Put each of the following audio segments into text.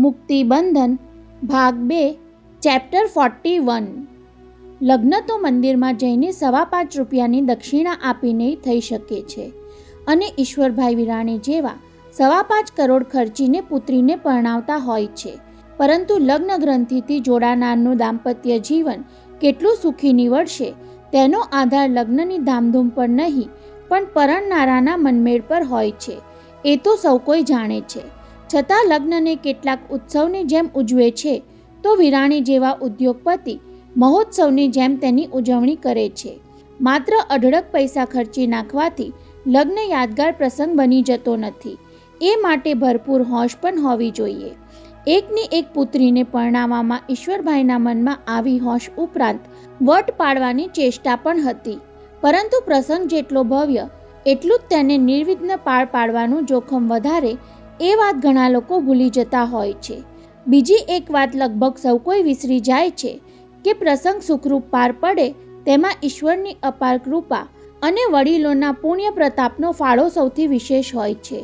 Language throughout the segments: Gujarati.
મુક્તિબંધન ભાગ 2 ચેપ્ટર 41। લગ્ન તો મંદિરમાં જઈને 5.5 રૂપિયાની દક્ષિણા આપીને થઈ શકે છે અને ઈશ્વરભાઈ વિરાણી જેવા 5.5 કરોડ ખર્ચીને પુત્રીને પરણાવતા હોય છે, પરંતુ લગ્ન ગ્રંથિથી જોડાનારનું દાંપત્ય જીવન કેટલું સુખી નીવડશે તેનો આધાર લગ્નની ધામધૂમ પર નહીં પણ પરણનારાના મનમેળ પર હોય છે, એ તો સૌ કોઈ જાણે છે। છતાં લગ્નને કેટલાક ઉત્સવની જેમ ઉજવે છે તો વિરાણી જેવા ઉદ્યોગપતિ મહોત્સવની જેમ તેની ઉજવણી કરે છે। માત્ર અઢળક પૈસા ખર્ચી નાખવાથી લગ્ન યાદગાર પ્રસંગ બની જતો નથી, એ માટે ભરપૂર હોશ પણ હોવી જોઈએ। એકની એક પુત્રીને પરણાવવામાં ઈશ્વરભાઈના મનમાં આવી હોશ ઉપરાંત વટ પાડવાની ચેષ્ટા પણ હતી, પરંતુ પ્રસંગ જેટલો ભવ્ય એટલું જ તેને નિર્વિઘ્ન પાર પાડવાનું જોખમ વધારે, એ વાત ઘણા લોકો ભૂલી જતા હોય છે। બીજી એક વાત લગભગ સૌ કોઈ વિસરી જાય છે કે પ્રસંગ સુખરૂપ પાર પડે તેમાં ઈશ્વરની અપાર કૃપા અને વડીલોના પુણ્ય પ્રતાપનો ફાળો સૌથી વિશેષ હોય છે।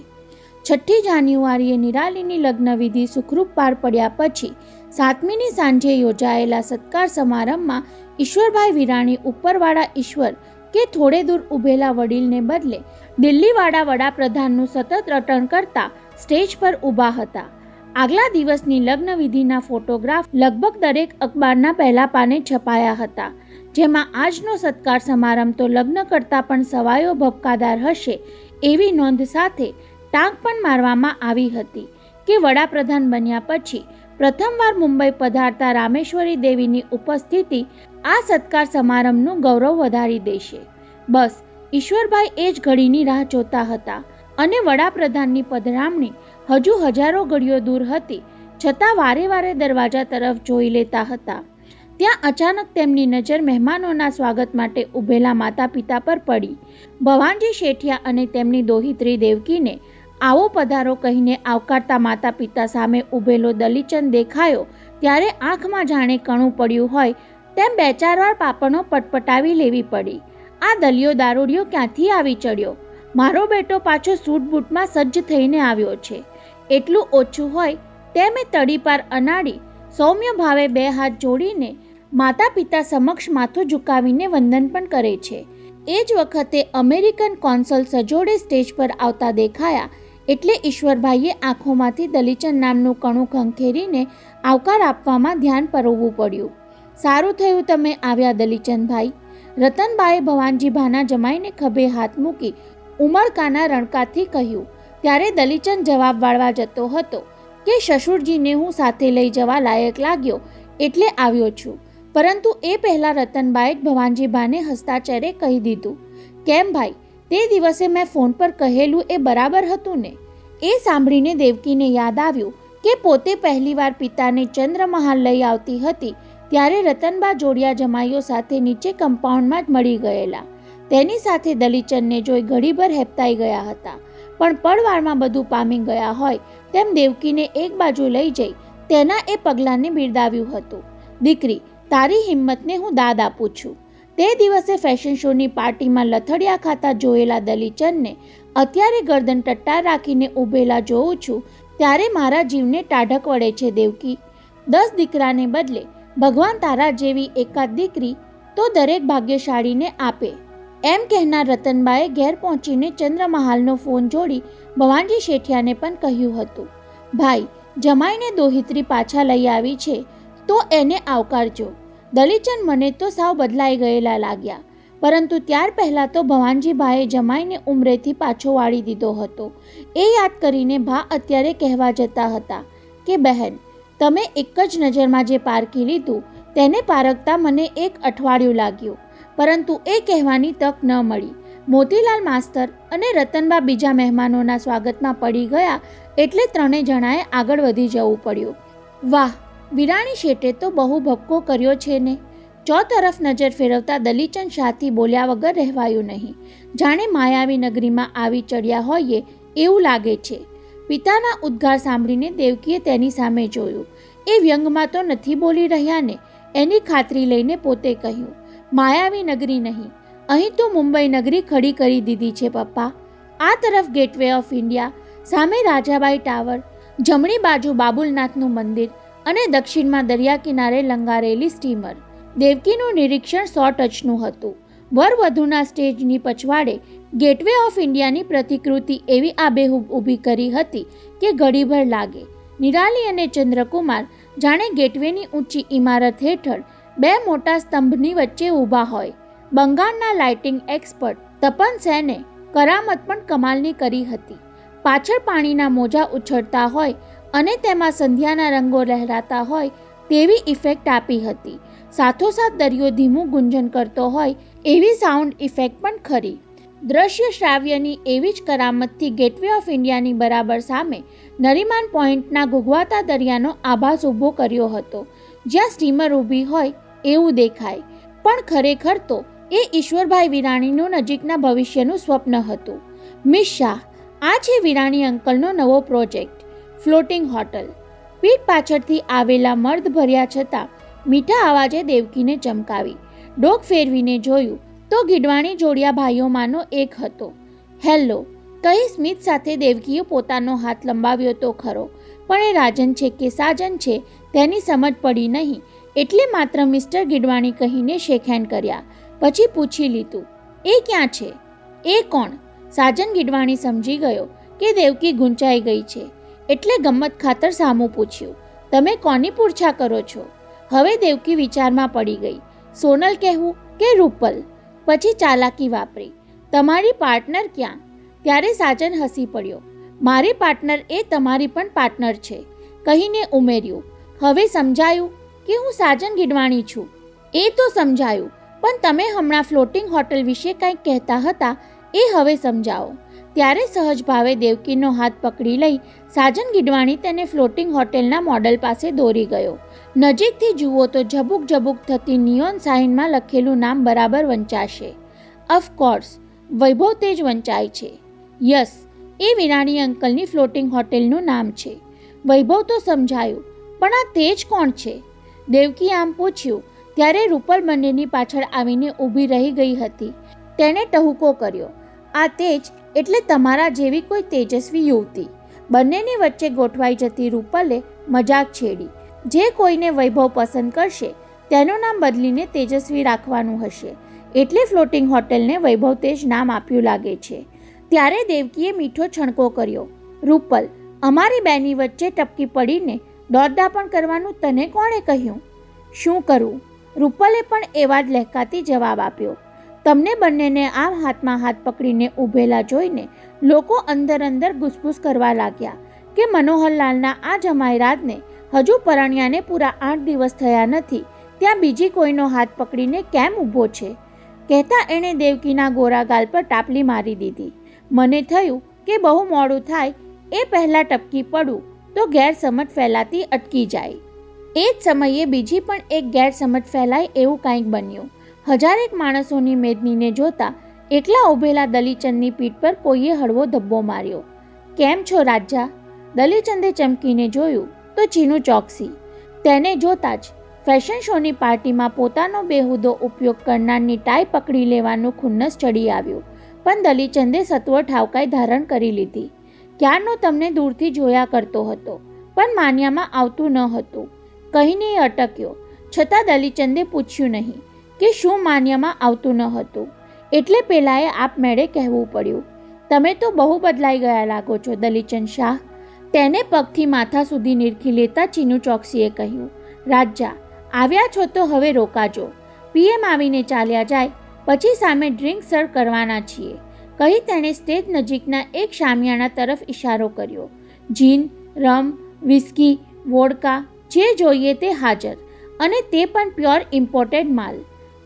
6ઠ્ઠી જાન્યુઆરીએ નિરાલીની લગ્નવિધિ સુખરૂપ પાર પડ્યા પછી 7મીની સાંજે યોજાયેલા સત્કાર સમારંભમાં ઈશ્વરભાઈ વિરાણી ઉપરવાળા ઈશ્વર કે થોડે દૂર ઊભેલા વડીલને બદલે દિલ્હીવાળા વડાપ્રધાનનું સતત રટણ કરતા સ્ટેજ પર ઊભા હતા। આગલા દિવસની લગ્નવિધિના ફોટોગ્રાફ લગભગ દરેક અખબારના પહેલા પાને છપાયા હતા, જેમાં આજનો સત્કાર સમારંભ તો લગ્ન કરતાં પણ સવાયો ભપકાદાર હશે એવી નોંધ સાથે ટાંક પણ મારવામાં આવી હતી કે વડાપ્રધાન બન્યા પછી પ્રથમવાર મુંબઈ પધારતા રામેશ્વરી દેવીની ઉપસ્થિતિ આ સત્કાર સમારંભનું ગૌરવ વધારી દેશે। બસ ઈશ્વરભાઈ એ જ ઘડીની રાહ જોતા હતા અને વડાપ્રધાનની પધરામણી હજુ હજારો ઘડીઓ દૂર હતી છતાં વારે વારે દરવાજા તરફ જોઈ લેતા હતા। ત્યાં અચાનક તેમની નજર મહેમાનોના સ્વાગત માટે ઊભેલા માતા પિતા પર પડી। ભવાનજી શેઠિયા અને તેમની દોહિત્રી દેવકીને આવો પધારો કહીને આવકારતા માતા પિતા સામે ઊભેલો દલીચંદ દેખાયો ત્યારે આંખમાં જાણે કણું પડ્યું હોય તેમ 2-4 વાર પાપણો પટપટાવી લેવી પડી। આ દલિયો દારૂડિયો ક્યાંથી આવી ચડ્યો? મારો બેટો પાછો સૂટ બૂટમાં સજ્જ થઈને આવ્યો છે, એટલું ઓછું હોય તેમ એ તડીપાર અનાડી સૌમ્ય ભાવે 2 હાથ જોડીને માતા પિતા સમક્ષ માથું ઝુકાવીને વંદન પણ કરે છે। એ જ વખતે અમેરિકન કોન્સલ સજોડે સ્ટેજ પર આવતા દેખાયા એટલે ઈશ્વરભાઈએ આંખોમાંથી દલીચંદ નામનું કણું ખંખેરીને આવકાર આપવામાં ધ્યાન પરોવવું પડ્યું। સારું થયું તમે આવ્યા દલીચંદભાઈ, રતનબાએ ભવાનજીભાના જમાઈને ખભે હાથ મૂકી ઉમળકાના રણકાથી કહ્યું। ત્યારે દલીચંદ જવાબ વાળવા જતો હતો કે સસુરજીને હું સાથે લઈ જવા લાયક લાગ્યો એટલે આવ્યો છું, પરંતુ એ પહેલાં રતનબાએ જ ભવાનજીભાને હસતા ચહેરે કહી દીધું, કેમ ભાઈ, તે દિવસે મેં ફોન પર કહેલું એ બરાબર હતું ને? એ સાંભળીને દેવકીને યાદ આવ્યું કે પોતે પહેલીવાર પિતાને ચંદ્રમહાલ લઈ આવતી હતી ત્યારે રતનબા જોડિયા જમાઈઓ સાથે નીચે કમ્પાઉન્ડમાં જ મળી ગયેલા। તેની સાથે દલીચંદને જોઈ ઘડીભર હેપતાઈ ગયા હતા, પણ પળવારમાં બધું પામી ગયા હોય તેમ દેવકીને એક બાજુ લઈ જઈ તેના એ પગલાંને બિરદાવ્યું હતું। દીકરી, તારી હિંમતને હું દાદ આપું છું। તે દિવસે ફેશન શોની પાર્ટીમાં લથડિયા ખાતા જોયેલા દલીચંદને અત્યારે ગરદન ટટ્ટાર રાખીને ઊભેલા જોઉં છું ત્યારે મારા જીવને ટાઢક વળે છે દેવકી। 10 દીકરાને બદલે ભગવાન તારા જેવી એકાદ દીકરી તો દરેક ભાગ્યશાળીને આપે, એમ કહેનાર રતનબાએ ઘેર પહોંચીને ચંદ્રમહાલનો ફોન જોડી ભવાનજી શેઠિયાને પણ કહ્યું હતું, ભાઈ, જમાઈને દોહિત્રી પાછા લઈ આવી છે તો એને આવકારજો। દલીચંદ મને તો સાવ બદલાઈ ગયેલા લાગ્યા, પરંતુ ત્યાર પહેલાં તો ભવાનજીભાઈએ જમાઈને ઉંમરેથી પાછો વાળી દીધો હતો। એ યાદ કરીને ભા અત્યારે કહેવા જતા હતા કે બહેન, તમે એક જ નજરમાં જે પારખી લીધું તેને પારખતા મને 1 અઠવાડિયું લાગ્યું, પરંતુ એ કહેવાની તક ન મળી। મોતીલાલ માસ્તર અને રતનબા બીજા મહેમાનોના સ્વાગતમાં પડી ગયા એટલે 3 જણાએ આગળ વધી જવું પડ્યું। વાહ, વિરાણી શેઠે તો બહુ ભપકો કર્યો છે ને? ચોતરફ નજર ફેરવતા દલીચંદ શાહથી બોલ્યા વગર રહેવાયું નહીં, જાણે માયાવી નગરીમાં આવી ચડ્યા હોઈએ એવું લાગે છે। પિતાના ઉદ્ગાર સાંભળીને દેવકીએ તેની સામે જોયું। એ વ્યંગમાં તો નથી બોલી રહ્યા ને? એની ખાતરી લઈને પોતે કહ્યું, માયાવી નગરી નહીં, અહીં તો મુંબઈ નગરી ખડી કરી દીધી છે પપ્પા। આ તરફ ગેટવે ઓફ ઇન્ડિયા, સામે રાજાબાઈ ટાવર, જમણી બાજુ બાબુલનાથનું મંદિર અને દક્ષિણમાં દરિયા કિનારે લંગારેલી સ્ટીમર. દેવકીનું નિરીક્ષણ 100 ટચનું હતું. વરવધુના સ્ટેજની પછવાડે ગેટવે ઓફ ઇન્ડિયાની પ્રતિકૃતિ એવી આબેહૂબ ઊભી કરી હતી કે ઘડીભર લાગે. નિરાલી અને ચંદ્રકુમાર જાણે ગેટવેની ઊંચી ઇમારત હેઠળ બે મોટા સ્તંભની વચ્ચે ઊભા હોય. બંગાળના લાઇટિંગ એક્સપર્ટ તપન સેને કરામત પણ કમાલની કરી હતી. પાછળ પાણીના મોજા ઉછળતા હોય અને તેમાં સંધ્યાના રંગો લહેરાતા હોય તેવી ઇફેક્ટ આપી હતી. સાથોસાથ દરિયો ધીમું ગુંજન કરતો હોય એવી સાઉન્ડ ઇફેક્ટ પણ ખરી. દ્રશ્ય શ્રાવ્યની એવી જ કરામતથી ગેટવે ઓફ ઇન્ડિયાની બરાબર સામે નરીમાન પોઈન્ટના ઘૂઘવાતા દરિયાનો આભાસ ઊભો કર્યો હતો, જ્યાં સ્ટીમર ઊભી હોય એવું દેખાય. પણ ખરેખર તો એ ઈશ્વરભાઈ વિરાણીનું નજીકના ભવિષ્યનું સ્વપ્ન હતું. મિસ શાહ, આ છે વિરાણી અંકલનો નવો પ્રોજેક્ટ, ફ્લોટિંગ હોટલ. પીઠ પાછળથી આવેલા મર્દ ભર્યા છતાં મીઠા અવાજે દેવકીને ચમકાવી. ડોક ફેરવીને જોયું તો ગીડવાણી જોડિયા ભાઈઓમાંનો એક હતો. હેલો કહી સ્મિત સાથે દેવકીએ પોતાનો હાથ લંબાવ્યો તો ખરો, પણ એ રાજન છે કે સાજન છે તેની સમજ પડી નહીં, એટલે માત્ર મિસ્ટર ગીડવાણી કહીને શેકહેન્ડ કર્યા. પછી પૂછી લીધું, એ ક્યાં છે? એ કોણ? સાજન ગીડવાણી સમજી ગયો કે દેવકી ગૂંચાઈ ગઈ છે, એટલે ગમ્મત ખાતર સામું પૂછ્યું, તમે કોની પૂછા કરો છો? હવે દેવકી વિચારમાં પડી ગઈ. સોનલ કહેવું કે રૂપલ? પછી ચાલાકી વાપરી, તમારી પાર્ટનર ક્યાં? ત્યારે સાજન હસી પડ્યો. મારી પાર્ટનર એ તમારી પણ પાર્ટનર છે કહીને ઉમેર્યું, હવે સમજાયું કે હું સાજન ગીડવાણી છું? એ તો સમજાયું, પણ તમે હમણાં ફ્લોટિંગ હોટલ વિશે કંઈક કહેતા હતા એ હવે સમજાવો. ત્યારે સહજ ભાવે દેવકીનો હાથ પકડી લઈ સાજન ગીડવાણી તેને ફ્લોટિંગ હોટેલના મોડલ પાસે દોરી ગયો. નજીકથી જુઓ તો ઝબુક ઝબુક થતી નિયોન સાઇનમાં લખેલું નામ બરાબર વંચાશે. ઓફકોર્સ વૈભવ તેજ વંચાય છે. યસ, એ વિરાણી અંકલની ફ્લોટિંગ હોટેલનું નામ છે. વૈભવ તો સમજાયું, પણ આ તેજ કોણ છે? દેવકી આમ પૂછ્યું ત્યારે રૂપલ બંનેની પાછળ આવીને ઊભી રહી ગઈ હતી. તેણે ટહુકો કર્યો, આ તેજ એટલે તમારા જેવી કોઈ તેજસ્વી યુવતી. બંનેની વચ્ચે ગોઠવાઈ જતી રૂપલે મજાક છેડી, જે કોઈને વૈભવ પસંદ કરશે તેનું નામ બદલીને તેજસ્વી રાખવાનું હશે, એટલે ફ્લોટિંગ હોટેલને વૈભવ તેજ નામ આપ્યું લાગે છે. ત્યારે દેવકીએ મીઠો છણકો કર્યો, રૂપલ, અમારી બેની વચ્ચે ટપકી પડીને દોડદા પણ કરવાનું તને કોણે કહ્યું? શું કરું? રૂપલે પણ એવા જ લહેકાતી જવાબ આપ્યો. તમને બંનેને આમ હાથમાં હાથ પકડીને ઊભેલા જોઈને લોકો અંદર અંદર ગુસગુસ કરવા લાગ્યા કે મનોહરલાલના આ જમાઈરાતને હજુ પરણ્યાને પૂરા 8 દિવસ થયા નથી, ત્યાં બીજી કોઈનો હાથ પકડીને કેમ ઊભો છે? કહેતા એણે દેવકીના ગોરા ગાલ પર ટાપલી મારી દીધી. મને થયું કે બહુ મોડું થાય એ પહેલાં ટપકી પડું તો ગેરસમજ ફેલાતી અટકી જાય. એ જ સમયે બીજી પણ એક ગેરસમજ ફેલાય એવું કંઈક બન્યું. હજારેક માણસોની મેદનીને જોતા એકલા ઊભેલા દલીચંદની પીઠ પર કોઈએ હળવો ધબ્બો માર્યો. કેમ છો રાજા? દલીચંદે ચમકીને જોયું તો ચીનુ ચોકસી. તેને જોતાં જ ફેશન શોની પાર્ટીમાં પોતાનો બેહુદો ઉપયોગ કરનારની ટાઈ પકડી લેવાનું ખુન્નસ ચડી આવ્યું, પણ દલીચંદે સત્વર ઠાવકાઈ ધારણ કરી લીધી. ક્યારનો તમને દૂરથી જોયા કરતો હતો, પણ માન્યામાં આવતું ન હતું કહીને એ અટક્યો. છતાં દલીચંદે પૂછ્યું નહીં કે શું માન્યમાં આવતું ન હતું, એટલે પેલાએ આપમેળે કહેવું પડ્યું, તમે તો બહુ બદલાઈ ગયા લાગો છો દલીચંદ શાહ. તેને પગથી માથા સુધી નિરખી લેતા ચીનુ ચોકસીએ કહ્યું, રાજા આવ્યા છો તો હવે રોકાજો. પીએમ આવીને ચાલ્યા જાય પછી સામે ડ્રિંક સર્વ કરવાના છીએ કહી તેણે સ્ટેજ નજીકના એક શામિયાણા તરફ ઇશારો કર્યો. જીન, રમ, વિસ્કી, વોડકા જે જોઈએ તે હાજર, અને તે પણ પ્યોર ઇમ્પોર્ટેડ માલ.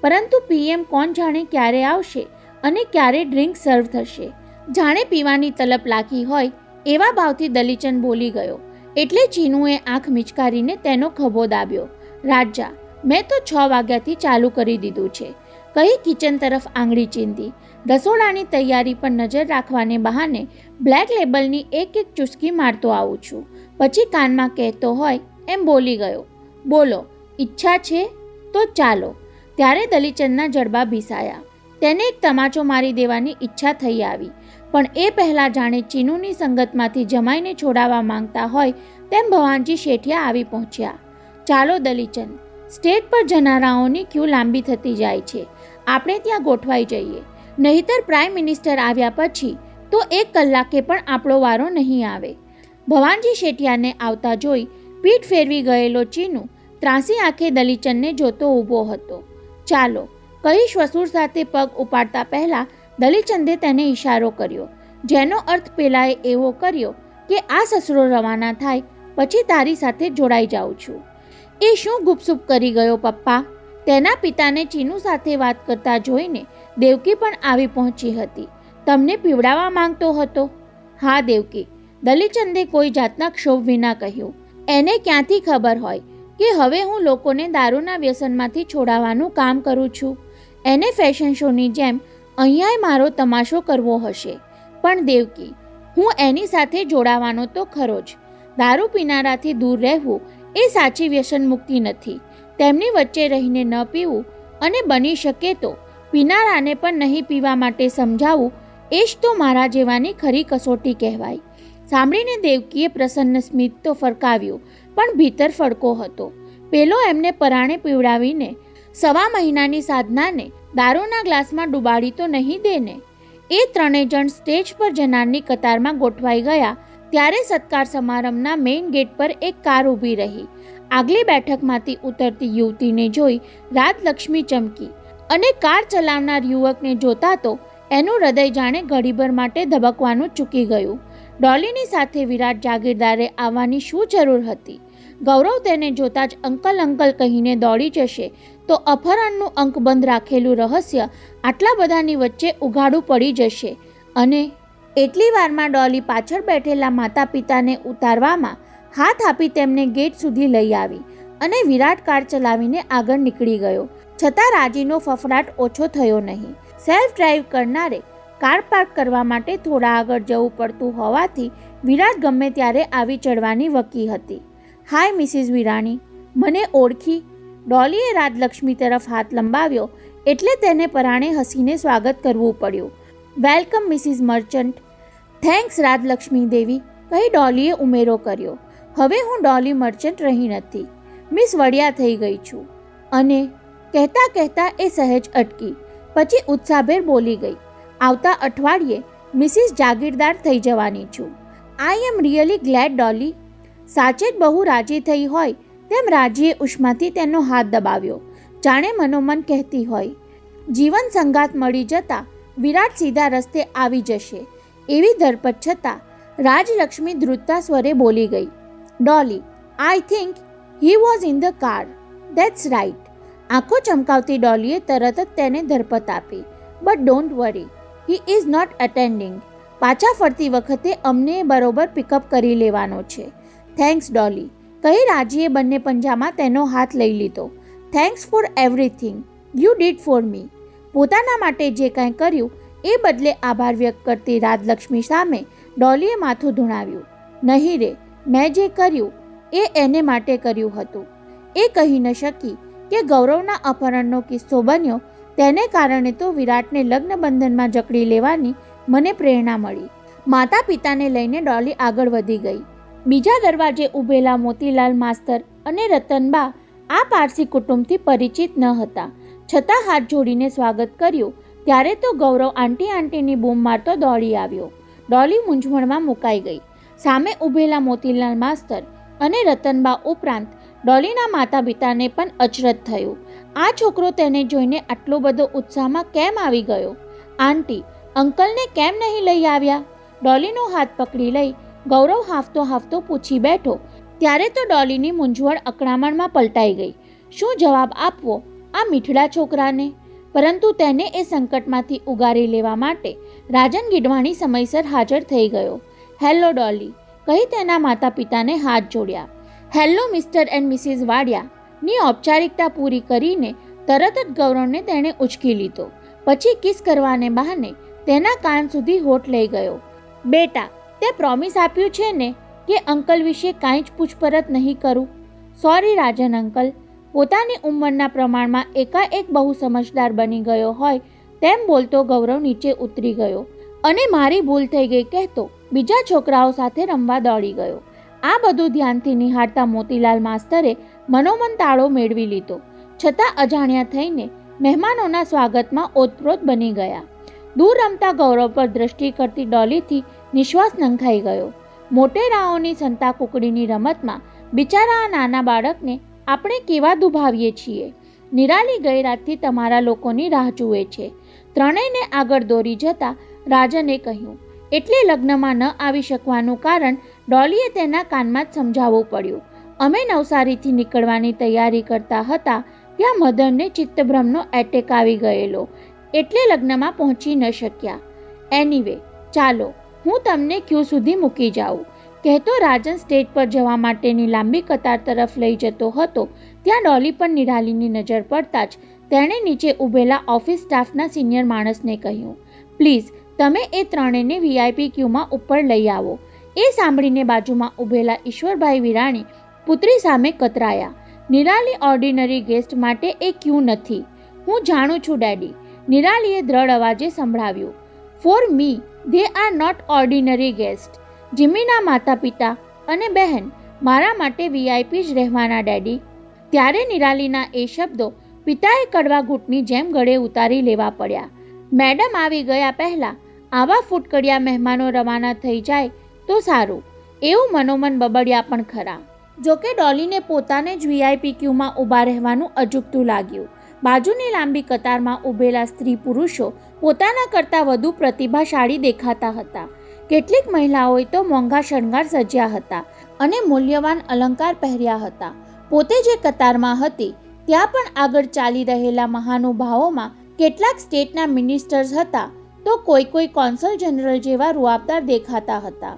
પરંતુ પીએમ કોણ જાણે ક્યારે આવશે અને ક્યારે ડ્રિંક સર્વ થશે. જાણે પીવાની તલપ લાગી હોય એવા ભાવથી દલીચંદ બોલી ગયો, એટલે ચીનુએ આંખ મિચકારીને તેનો ખભો દાબ્યો. રાજા, મેં તો 6 વાગ્યાથી ચાલુ કરી દીધું છે કહી કિચન તરફ આંગળી ચીંધી. રસોડાની તૈયારી પર નજર રાખવાને બહાને બ્લેક લેબલની એક એક ચુસ્કી મારતો આવું છું. પછી કાનમાં કહેતો હોય એમ બોલી ગયો, બોલો, ઈચ્છા છે તો ચાલો. ત્યારે દલીચંદના જડબા ભીસાયા. તેને એક તમાચો મારી દેવાની ઈચ્છા થઈ આવી, પણ એ પહેલાં જાણે ચીનુની સંગતમાંથી જમાઈને છોડાવવા માંગતા હોય તેમ ભવાનજી શેઠિયા આવી પહોંચ્યા. ચાલો દલીચંદ, સ્ટેજ પર જનારાઓની ક્યુ લાંબી થતી જાય છે, આપણે ત્યાં ગોઠવાઈ જઈએ, નહીતર પ્રાઇમ મિનિસ્ટર આવ્યા પછી તો 1 કલાકે પણ આપણો વારો નહીં આવે. ભવાનજી શેઠિયાને આવતા જોઈ પીઠ ફેરવી ગયેલો ચીનુ ત્રાસી આંખે દલીચંદને જોતો ઊભો હતો. ચાલો કહી શ્વસુર સાથે પગ ઉપાડતા પહેલાં દલીચંદે તેને ઈશારો કર્યો, જેનો અર્થ પેલાએ એવો કર્યો કે આ સસરો રવાના થાય પછી તારી સાથે જોડાઈ જાઉં છું. એ શું ગુપસુપ કરી ગયો પપ્પા? તેના પિતાને ચીનુ સાથે વાત કરતા જોઈને દેવકી પણ આવી પહોંચી હતી. તમને પીવડાવવા માંગતો હતો? હા દેવકી, દલીચંદે કોઈ જાતના ક્ષોભ વિના કહ્યું. એને ક્યાંથી ખબર હોય કે હવે હું લોકોને દારૂના વ્યસનમાંથી છોડાવવાનું કામ કરું છું? એને ફેશન શોની જેમ અહીંયાય મારો તમાશો કરવો હશે. પણ દેવકી, હું એની સાથે જોડાવાનો તો ખરો જ. દારૂ પીનારાથી દૂર રહેવું એ સાચી વ્યસન મુક્તિ નથી. તેમની વચ્ચે રહીને ન પીવું અને બની શકે તો પીનારાને પણ નહીં પીવા માટે સમજાવવું એ જ તો મારા જેવાની ખરી કસોટી કહેવાય. સાંભળીને દેવકીએ પ્રસન્ન સ્મિત તો ફરકાવ્યું, પણ ભીતર ફડકો હતો. પેલો એમને પરાણે પીવડાવીને 1.25 મહિનાની સાધનાને દારૂના ગ્લાસમાં ડૂબાડી તો નહીં દે ને? એ 3 જણ સ્ટેજ પર જનારની કતારમાં ગોઠવાઈ ગયા ત્યારે સત્કાર સમારંભના મેઇન ગેટ પર એક કાર ઊભી રહી. આગલી બેઠકમાંથી ઉતરતી યુવતીને જોઈ રાજલક્ષ્મી ચમકી અને કાર ચલાવનાર યુવકને જોતા તો એનું હૃદય જાણે ઘડીભર માટે ધબકવાનું ચૂકી ગયું. ડોલીની સાથે વિરાટ જાગીરદારે આવવાની શું જરૂર હતી? ગૌરવ તેને જોતા જ અંકલ અંકલ કહીને દોડી જશે તો અપહરણનું અંકબંધ રાખેલું રહસ્ય આટલા બધાની વચ્ચે ઉઘાડું પડી જશે. અને એટલી વારમાં ડોલી પાછળ બેઠેલા માતા પિતાને ઉતારવામાં હાથ આપી તેમને ગેટ સુધી લઈ આવી અને વિરાટ કાર ચલાવીને આગળ નીકળી ગયો. છતાં રાજીનો ફફડાટ ઓછો થયો નહીં. સેલ્ફ ડ્રાઈવ કરનારે કાર પાર્ક કરવા માટે થોડા આગળ જવું પડતું હોવાથી વિરાટ ગમે ત્યારે આવી ચડવાની વકી હતી. હાય મિસિસ વિરાણી, મને ઓળખી? ડોલીએ રાજલક્ષ્મી તરફ હાથ લંબાવ્યો એટલે તેને પરાણે હસીને સ્વાગત કરવું પડ્યું. Welcome Mrs Merchant. Thanks Rajlakshmi Devi, કહી ડોલીએ ઉમેરો કર્યો. હવે હું ડોલી મર્ચન્ટ રહી નથી, મિસ વડિયા થઈ ગઈ છું. અને કહેતા કહેતા એ સહેજ અટકી, પછી ઉત્સાહભેર બોલી ગઈ. આવતા અઠવાડિયે મિસિસ જાગીરદાર થઈ જવાની છું. આઈ એમ રિયલી ગ્લેડ ડોલી. સાચે જ બહુ રાજી થઈ હોય તેમ રાજીએ ઉષ્માથી તેનો હાથ દબાવ્યો, જાણે મનોમન કહેતી હોય, જીવન સંગાત મળી જતા વિરાટ સીધા રસ્તે આવી જશે. એવી ધરપત છતાં રાજલક્ષ્મી ધ્રુજતા સ્વરે બોલી ગઈ, Dolly, I think he was in the car. That's right. આંખો ચમકાવતી ડોલીએ તરત જ તેને ધરપત આપી. But don't worry, he is not attending. પાછા ફરતી વખતે અમને બરોબર પિકઅપ કરી લેવાનો છે. થેન્ક્સ ડોલી, કહી રાજીએ બંને પંજામાં તેનો હાથ લઈ લીધો. Thanks for everything you did for me. પોતાના માટે જે કાંઈ કર્યું એ બદલે આભાર વ્યક્ત કરતી રાજલક્ષ્મી સામે ડોલીએ માથું ધુણાવ્યું. નહીં રે, મેં જે કર્યું એ એને માટે કર્યું હતું. એ કહી ન શકી કે ગૌરવના અપહરણનો કિસ્સો બન્યો તેને કારણે તો વિરાટને લગ્ન બંધનમાં જકડી લેવાની મને પ્રેરણા મળી. માતા પિતાને લઈને ડોલી આગળ વધી ગઈ. બીજા દરવાજે ઊભેલા મોતીલાલ માસ્તર અને રતનબા આ પારસી કુટુંબથી પરિચિત ન હતા, છતાં હાથ જોડીને સ્વાગત કર્યું ત્યારે તો ગૌરવ આંટી આંટીની બૂમ મારતો દોડી આવ્યો. ડોલી મૂંઝવણમાં મુકાઈ ગઈ. સામે ઊભેલા મોતીલાલ માસ્તર અને રતનબા ઉપરાંત ડોલીના માતા પિતાને પણ અચરજ થયું. આ છોકરો તેને જોઈને આટલો બધો ઉત્સાહમાં કેમ આવી ગયો? આંટી, અંકલને કેમ નહીં લઈ આવ્યા? ડોલીનો હાથ પકડી લઈ ગૌરવ હાફતો હાફતો પૂછી બેઠો ત્યારે તો ડોલીની મૂંઝવણ અકળામણમાં પલટાઈ ગઈ. શું જવાબ આપવો આ મીઠડા છોકરાને? પરંતુ તેને એ સંકટમાંથી ઉગારી લેવા માટે રાજન ગીડવાણી સમયસર હાજર થઈ ગયો. હેલો ડોલી, કહી તેના માતા પિતાને હાથ જોડ્યા. Hello mister and Mrs Wadia ની ઔપચારિકતા પૂરી કરીને તરત જ ગૌરવને તેણે ઉચકી લીધો. પછી કિસ કરવાને બહાને તેના કાન સુધી હોઠ લઈ ગયો. બેટા, તે પ્રોમિસ આપ્યું છે ને કે અંકલ વિશે કાંઈ જ પૂછપરછ નહીં કરું? સોરી રાજન અંકલ. પોતાની ઉંમરના પ્રમાણમાં એકાએક બહુ સમજદાર બની ગયો હોય તેમ બોલતો ગૌરવ નીચે ઉતરી ગયો અને મારી ભૂલ થઈ ગઈ કહેતો બીજા છોકરાઓ સાથે રમવા દોડી ગયો. આ બધું ધ્યાનથી નિહાળતા મોતીલાલ માસ્તરે મનોમન તાળો મેળવી લીધો, છતાં અજાણ્યા થઈને મહેમાનોના સ્વાગતમાં ઓતપ્રોત બની ગયા. દૂર રમતા ગૌરવ પર દ્રષ્ટિ કરતી ડોલીથી નિશ્વાસ નંખાઈ ગયો. મોટેરાઓની સંતા કુકડીની રમતમાં બિચારા આ નાના બાળકને આપણે કેવા દુભાવીએ છીએ. નિરાલી ગઈ રાતથી તમારા લોકોની રાહ જુએ છે. ત્રણેયને આગળ દોરી જતા રાજને કહ્યું. એટલે લગ્નમાં ન આવી શકવાનું કારણ ડોલીએ તેના કાનમાં જ સમજાવવું પડ્યું. અમે નવસારીથી નીકળવાની તૈયારી કરતા હતા ત્યાં મદનને ચિત્તભ્રમનો એટેક આવી ગયેલો, એટલે લગ્નમાં પહોંચી ન શક્યા. એનીવે ચાલો હું તમને ક્યુ સુધી મૂકી જાઉં, કહેતો રાજન સ્ટેજ પર જવા માટેની લાંબી કતાર તરફ લઈ જતો હતો. ત્યાં ડોલી પર નિરાલીની નજર પડતા જ તેણે નીચે ઊભેલા ઓફિસ સ્ટાફના સિનિયર માણસને કહ્યું, પ્લીઝ તમે એ ત્રણેયને વીઆઈપી ક્યુમાં ઉપર લઈ આવો. એ સાંભળીને બાજુમાં ઊભેલા ઈશ્વરભાઈ વિરાણી પુત્રી સામે કતરાયા. નિરાલી ઓર્ડિનરી ગેસ્ટ માટે એ ક્યુ નથી. હું જાણું છું ડેડી, નિરાલીએ દ્રઢ અવાજે સંભળાવ્યું. For me they are not ordinary guest. જીમીના માતા પિતા અને બહેન મારા માટે વીઆઈપી જ રહેવાના ડેડી. ત્યારે નિરાલીના એ શબ્દો પિતાએ કડવા ઘૂંટની જેમ ગળે ઉતારી લેવા પડ્યા. મેડમ આવી ગયા પહેલાં આવા ફૂટકડિયા મહેમાનો રવાના થઈ જાય તો સારું, એવું મનોમન બબડ્યા પણ ખરા. જોકે ડોલીને પોતાને જ વીઆઈપી ક્યુમાં ઊભા રહેવાનું અજુગતું લાગ્યું. બાજુની લાંબી કતારમાં ઊભેલા સ્ત્રી પુરુષો પોતાના કરતાં વધુ પ્રતિભાશાળી દેખાતા હતા. કેટલીક મહિલાઓએ તો મોંઘા શણગાર સજ્યા હતા અને મૂલ્યવાન અલંકાર પહેર્યા હતા. પોતે જે કતારમાં હતી ત્યાં પણ આગળ ચાલી રહેલા મહાનુભાવોમાં કેટલાક સ્ટેટના મિનિસ્ટર્સ હતા તો કોઈ કોન્સલ જનરલ જેવા રૂઆબદાર દેખાતા હતા.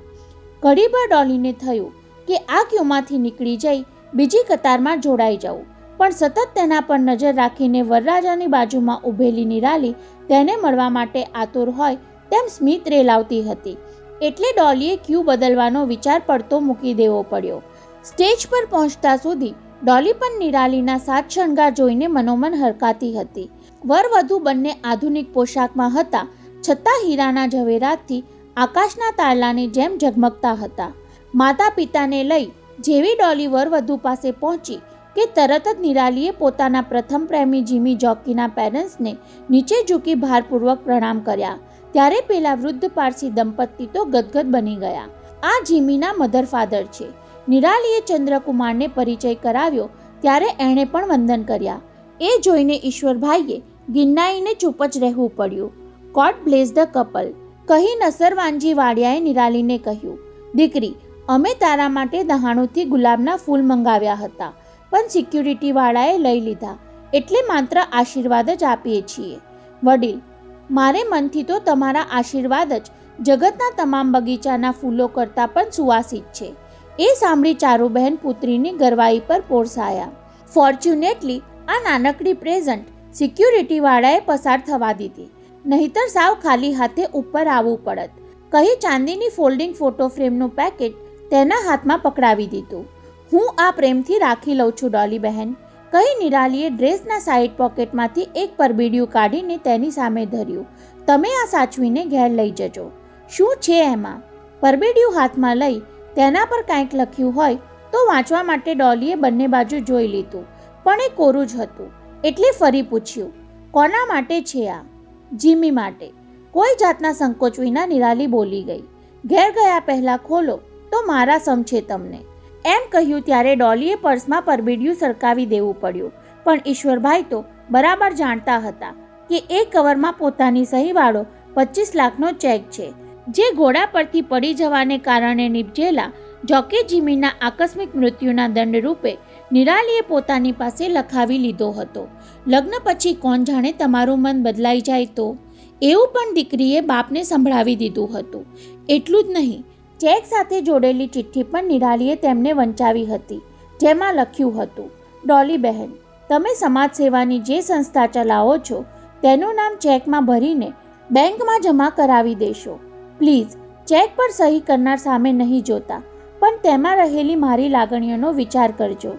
ઘડીભર ડોલીને થયું કે આ ક્યુમાંથી નીકળી જઈ બીજી કતારમાં જોડાઈ જવું, પણ સતત તેના પર નજર રાખીને વરરાજાની બાજુમાં ઊભેલી નિરાલી તેને મળવા માટે આતુર હોય તેમ સ્મિત રેલાવતી હતી. એટલે ડોલીએ ક્યુ બદલવાનો વિચાર પડતો મૂકી દેવો પડ્યો. સ્ટેજ પર પહોંચતા સુધી ડોલી પણ નિરાલીના સાત શણગાર જોઈને મનોમન હરકાતી હતી. વરવધુ બંને આધુનિક પોશાકમાં હતા, છતાં હીરાના ઝવેરાતથી આકાશના તારલાની જેમ ઝગમગતા હતા. માતા પિતાને લઈ જેવી ડોલી વરવધુ પાસે પહોંચી કે તરત જ નિરાલીએ પોતાના પ્રથમ પ્રેમી જીમી જોકીના પેરેન્ટ્સને નીચે ઝૂકી ભારપૂર્વક પ્રણામ કર્યા. ત્યારે પેલા વૃદ્ધ પારસી દંપતી તો ગદગદ બની ગયા. આ જીમીના મધર ફાધર છે. નિરાલીએ ચંદ્રકુમારને પરિચય કરાવ્યો ત્યારે એણે પણ વંદન કર્યા. એ જોઈને ઈશ્વરભાઈએ ગિન્નાઈને ચૂપ જ રહેવું પડ્યું. ગોડ બ્લેસ ધ કપલ, કહી નસરવાનજી વાડિયાએ નિરાલીને કહ્યું, દીકરી અમે તારા માટે દહાણુથી ગુલાબના ફૂલ મંગાવ્યા હતા, પણ સિક્યુરિટીવાળાએ લઈ લીધા, એટલે માત્ર આશીર્વાદ જ આપીએ છીએ. વડીલ, મારે મનથી તો તમારા આશીર્વાદ જ જગતના તમામ બગીચાના ફૂલો કરતાં પણ સુવાસિત છે. એ સાંભળી ચારુબહેન પુત્રીની ગરવાઈ પર પોરસાયા. ફોર્ચ્યુનેટલી આ નાનકડી પ્રેઝન્ટ સિક્યુરિટીવાળાએ પસાર થવા દીધી, નહીતર સાવ ખાલી હાથે ઉપર આવવું પડત, કહી ચાંદીની ફોલ્ડિંગ ફોટો ફ્રેમનું પેકેટ તેના હાથમાં પકડાવી દીધું. હું આ પ્રેમથી રાખી લઉં છું ડોલી બહેન, કહી નિરાલીએ ડ્રેસના સાઈડ પોકેટમાંથી એક પરબીડિયું કાઢીને તેની સામે ધર્યું. તમે આ સાચવીને ઘેર લઈ જજો. શું છે એમાં? પરબીડિયું હાથમાં લઈ તેના પર કાંઈક લખ્યું હોય તો વાંચવા માટે ડોલીએ બંને બાજુ જોઈ લીધું, પણ એ કોરું જ હતું. એટલે ફરી પૂછ્યું, કોના માટે છે આ? જીમી માટે. કોઈ જાતના સંકોચ વિના નિરાલી બોલી ગઈ. ઘેર ગયા પહેલાં ખોલો તો મારા સમ છે તમને, એમ કહ્યું ત્યારે ડોલીએ પર્સમાં પરબીડિયું સરકાવી દેવું પડ્યું. પણ ઈશ્વરભાઈ તો બરાબર જાણતા હતા કે એ કવરમાં પોતાની સહીવાળો 25 લાખનો ચેક છે, જે ઘોડા પરથી પડી જવાને કારણે નિપજેલા જોકે જીમીના આકસ્મિક મૃત્યુના દંડ રૂપે નિરાલીએ પોતાની પાસે લખાવી લીધો હતો. લગ્ન પછી કોણ જાણે તમારું મન બદલાઈ જાય તો, એવું પણ દીકરીએ બાપને સંભળાવી દીધું હતું. એટલું જ નહીં, ચેક સાથે જોડેલી ચિઠ્ઠી પણ નિરાલીએ તેમને વંચાવી હતી, જેમાં લખ્યું હતું, ડોલી બહેન, તમે સમાજ સેવાની જે સંસ્થા ચલાવો છો તેનું નામ ચેકમાં ભરીને બેંકમાં જમા કરાવી દેશો. પ્લીઝ ચેક પર સહી કરનાર સામે નહીં જોતા, પણ તેમાં રહેલી મારી લાગણીઓનો વિચાર કરજો.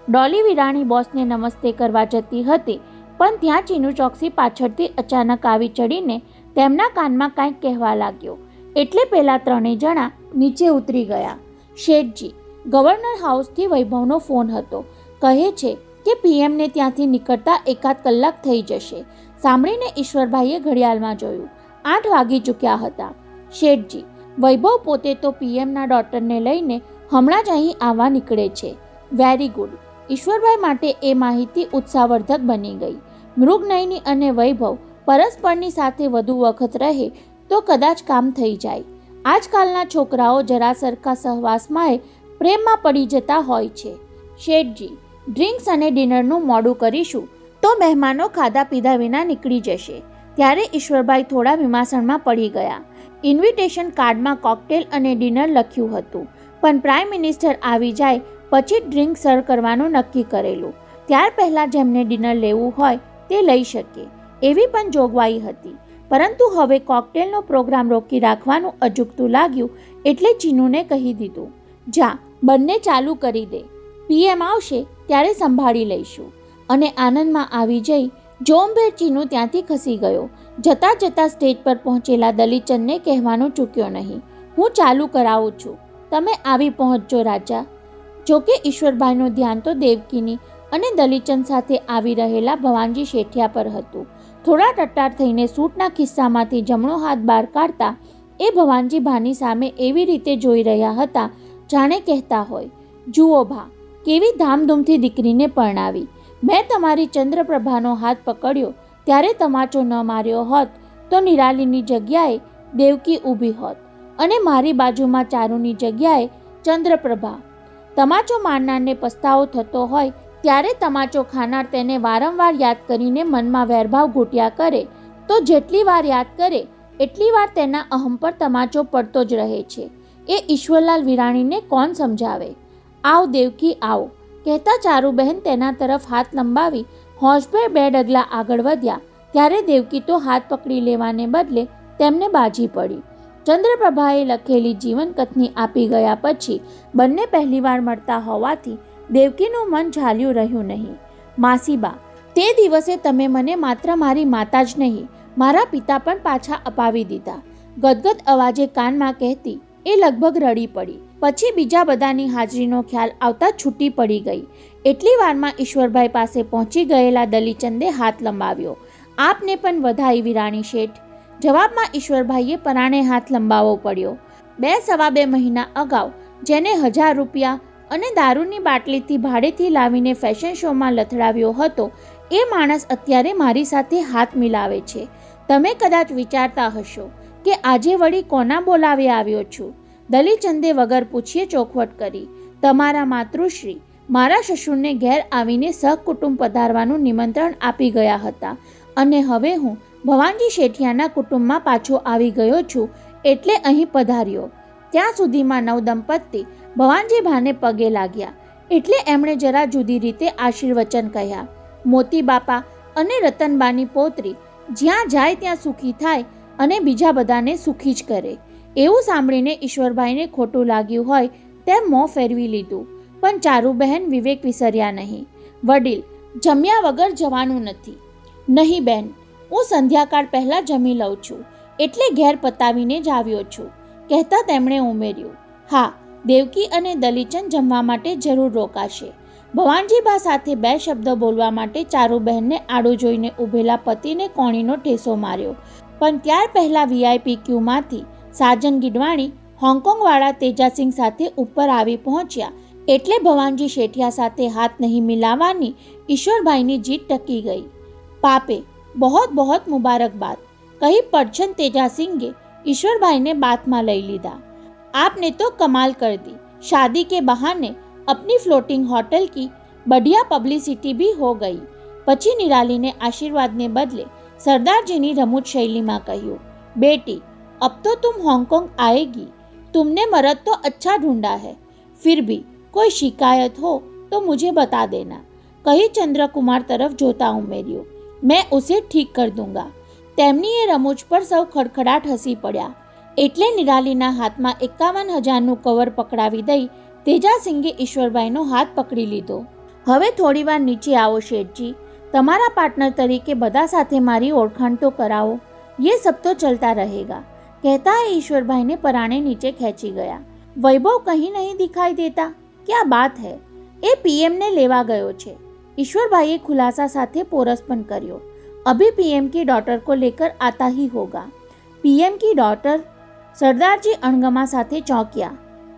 ડોલી વિરાણી બોસને નમસ્તે કરવા જતી હતી પણ ત્યાં ચીનુ ચોકસી પાછળથી અચાનક આવી ચડીને તેમના કાનમાં કંઈક કહેવા લાગ્યો. એટલે પેલા ત્રણેય જણા નીચે ઉતરી ગયા. શેઠજી, ગવર્નર હાઉસથી વૈભવનો ફોન હતો. કહે છે કે પીએમને ત્યાંથી નીકળતા 1-8 કલાક થઈ જશે. સાંભળીને ઈશ્વરભાઈએ ઘડિયાળમાં જોયું. 8 વાગી ચૂક્યા હતા. શેઠજી, વૈભવ પોતે તો પીએમના ડોટરને લઈને હમણાં જ અહીં આવવા નીકળે છે. Very good. ઈશ્વરભાઈ માટે એ માહિતી ઉત્સાહવર્ધક બની ગઈ. મૃગનયની અને વૈભવ પરસ્પરની સાથે વધુ વખત રહે તો કદાચ કામ થઈ જાય. આજકાલના છોકરાઓ જરા સરખા સહવાસમાં પ્રેમમાં પડી જતા હોય છે. શેઠજી, ડ્રિંક્સ અને ડિનરનું મોડું કરીશું તો મહેમાનો ખાધા પીધા વિના નીકળી જશે. ત્યારે ઈશ્વરભાઈ થોડા વિમાસણમાં પડી ગયા. ઇન્વિટેશન કાર્ડમાં કોકટેલ અને ડિનર લખ્યું હતું, પણ પ્રાઇમ મિનિસ્ટર આવી જાય પછી ડ્રિંક સર્વ કરવાનું નક્કી કરેલું. ત્યાર પહેલાં જેમને ડિનર લેવું હોય તે લઈ શકે એવી પણ જોગવાઈ હતી. પરંતુ હવે કોકટેલનો પ્રોગ્રામ રોકી રાખવાનું અજુગતું લાગ્યું એટલે ચીનુને કહી દીધું, જા બંને ચાલુ કરી દે. પીએમ આવશે ત્યારે સંભાળી લઈશું. અને આનંદમાં આવી જઈ જોમભેર ચીનુ ત્યાંથી ખસી ગયો. જતાં જતાં સ્ટેજ પર પહોંચેલા દલીચંદને કહેવાનું ચૂક્યો નહીં, હું ચાલુ કરાવું છું, તમે આવી પહોંચજો રાજા. જોકે ઈશ્વરભાઈનું ધ્યાન તો દેવકીની અને દલીચંદ સાથે આવી રહેલા ભવાનજી શેઠિયા પર હતું. થોડા ટટ્ટાર થઈને સૂટના ખિસ્સામાંથી જમણો હાથ બહાર કાઢતા એ ભવાનજી ભાની સામે એવી રીતે જોઈ રહ્યા હતા જાણે કહેતા હોય, જુઓ ભા, કેવી ધામધૂમથી દીકરીને પરણાવી. મેં તમારી ચંદ્રપ્રભાનો હાથ પકડ્યો ત્યારે તમાચો ન માર્યો હોત તો નિરાલીની જગ્યાએ દેવકી ઊભી હોત અને મારી બાજુમાં ચારુની જગ્યાએ ચંદ્રપ્રભા. તમાચો મારનારને પસ્તાવો થતો હોય ત્યારે તમાચો ખાનાર તેને વારંવાર યાદ કરીને મનમાં વેરભાવ ઘૂંટ્યા કરે તો જેટલી વાર યાદ કરે એટલી વાર તેના અહમ પર તમાચો પડતો જ રહે છે. એ ઈશ્વરલાલ વિરાણીને કોણ સમજાવે? આવ દેવકી આવ, કહેતા ચારુબહેન તેના તરફ હાથ લંબાવી હોશભેર 2 ડગલા આગળ વધ્યા ત્યારે દેવકી તો હાથ પકડી લેવાને બદલે તેમને બાજી પડી. ચંદ્રપ્રભાએ લખેલી જીવનકથની આપી ગયા પછી બંને પહેલીવાર મળતા હોવાથી દેવકીનું મન ઝાલ્યું રહ્યું નહીં. માસીબા, તે દિવસે તમે મને માત્ર મારી માતા જ નહીં મારા પિતા પણ પાછા અપાવી દીધા. ગદગદ અવાજે કાનમાં કહેતી એ લગભગ રડી પડી. પછી બીજા બધાની હાજરીનો ખ્યાલ આવતા છૂટી પડી ગઈ. એટલી વારમાં ઈશ્વરભાઈ પાસે પહોંચી ગયેલા દલીચંદે હાથ લંબાવ્યો. આપને પણ વધાઈ વિરાણી શેઠ. જવાબમાં ઈશ્વરભાઈએ પરાણે હાથ લંબાવવો પડ્યો. 2-2.5 મહિના અગાઉ જેને 1000 રૂપિયા અને દારૂની બાટલીથી ભાડેથી લાવીને ફેશન શોમાં લથડાવ્યો હતો એ માણસ અત્યારે મારી સાથે હાથ મિલાવે છે. તમે કદાચ વિચારતા હશો કે આજે વળી કોના બોલાવે આવ્યો છું. દલીચંદે વગર પૂછીએ ચોખવટ કરી, તમારા માતૃશ્રી મારા સસુરને ઘેર આવીને સહકુટુંબ પધારવાનું નિમંત્રણ આપી ગયા હતા અને હવે હું ભવાનજી શેઠિયાના કુટુંબમાં પાછો આવી ગયો છું એટલે અહીં પધાર્યો. ત્યાં સુધીમાં નવદંપતિ ભવાનજી ભાને પગે લાગ્યા એટલે એમણે જરા જુદી રીતે આશીર્વચન કહ્યા. મોતી બાપા અને રતનબાની પોતરી જ્યાં જાય ત્યાં સુખી થાય અને બીજા બધાને સુખી જ કરે. એવું સાંભળીને ઈશ્વરભાઈને ખોટું લાગ્યું હોય તેમ મોં ફેરવી લીધું, પણ ચારુબહેન વિવેક વિસર્યા નહીં. વડીલ, જમ્યા વગર જવાનું નથી. નહીં બેન, હું સંધ્યાકાળ પહેલાં જમી લઉં છું એટલે ઘેર પતાવીને જ આવ્યો છું, કહેતા તેમણે ઉમેર્યું, હા, દેવકી અને દલીચંદ જમવા માટે જરૂર રોકાશે. ભવાનજીબા સાથે 2 શબ્દ બોલવા માટે ચારુબહેનને આડું જોઈને ઊભેલા પતિને કોણીનો ઠેસો માર્યો, પણ ત્યાર પહેલાં વીઆઈપી ક્યુમાંથી સાજન ગીડવાણી હોંગકોંગવાળા તેજાસિંહ સાથે ઉપર આવી પહોંચ્યા એટલે ભવાનજી શેઠિયા સાથે હાથ નહીં મિલાવવાની ઈશ્વરભાઈની જીદ ટકી ગઈ. પાપે બહોત બહોત મુબારકબાદ, કહી પડછન તેજાસિંગે ईश्वरभाई ने बात में लई लीधा. आपने तो कमाल कर दी. शादी के बहाने अपनी फ्लोटिंग होटल की बढ़िया पब्लिसिटी भी हो गई. પછી નિરાલીને આશીર્વાદને બદલે સરદારજીની રમૂજ શૈલીમાં કહ્યું, बेटी अब तो तुम हांगकांग आएगी. तुमने मर्द तो अच्छा ढूंढा है. फिर भी कोई शिकायत हो तो मुझे बता देना. કહી ચંદ્રકુમાર તરફ જોતા ઉમેર્યું, मैं उसे ठीक कर दूंगा. તેમની એ રમૂજ પર સૌ ખડખડાટ હસી પડ્યા. એટલે નિરાલીના હાથમાં 51,000નું કવર પકડાવી દઈ તેજાસિંગે ઈશ્વરભાઈનો હાથ પકડી લીધો. હવે થોડીવાર નીચે આવો શેઠજી. તમારા પાર્ટનર તરીકે બધા સાથે મારી ઓળખાણ તો કરાવો, ये सब तो चलता रहेगा, कहता है ईश्वरभाई ने पराने नीचे ખેંચી ગયા। વૈભવ કहीं नहीं दिखाई देता, क्या बात है? એ પીએમ ને લેવા ગયો છે, ईश्वरभाईએ खुलासा સાથે પોરસ પણ કર્યો। अभी पीएम की डॉटर को लेकर आता ही होगा। पीएम की डॉटर? सरदार जी अणगमा साथे चौंकिया।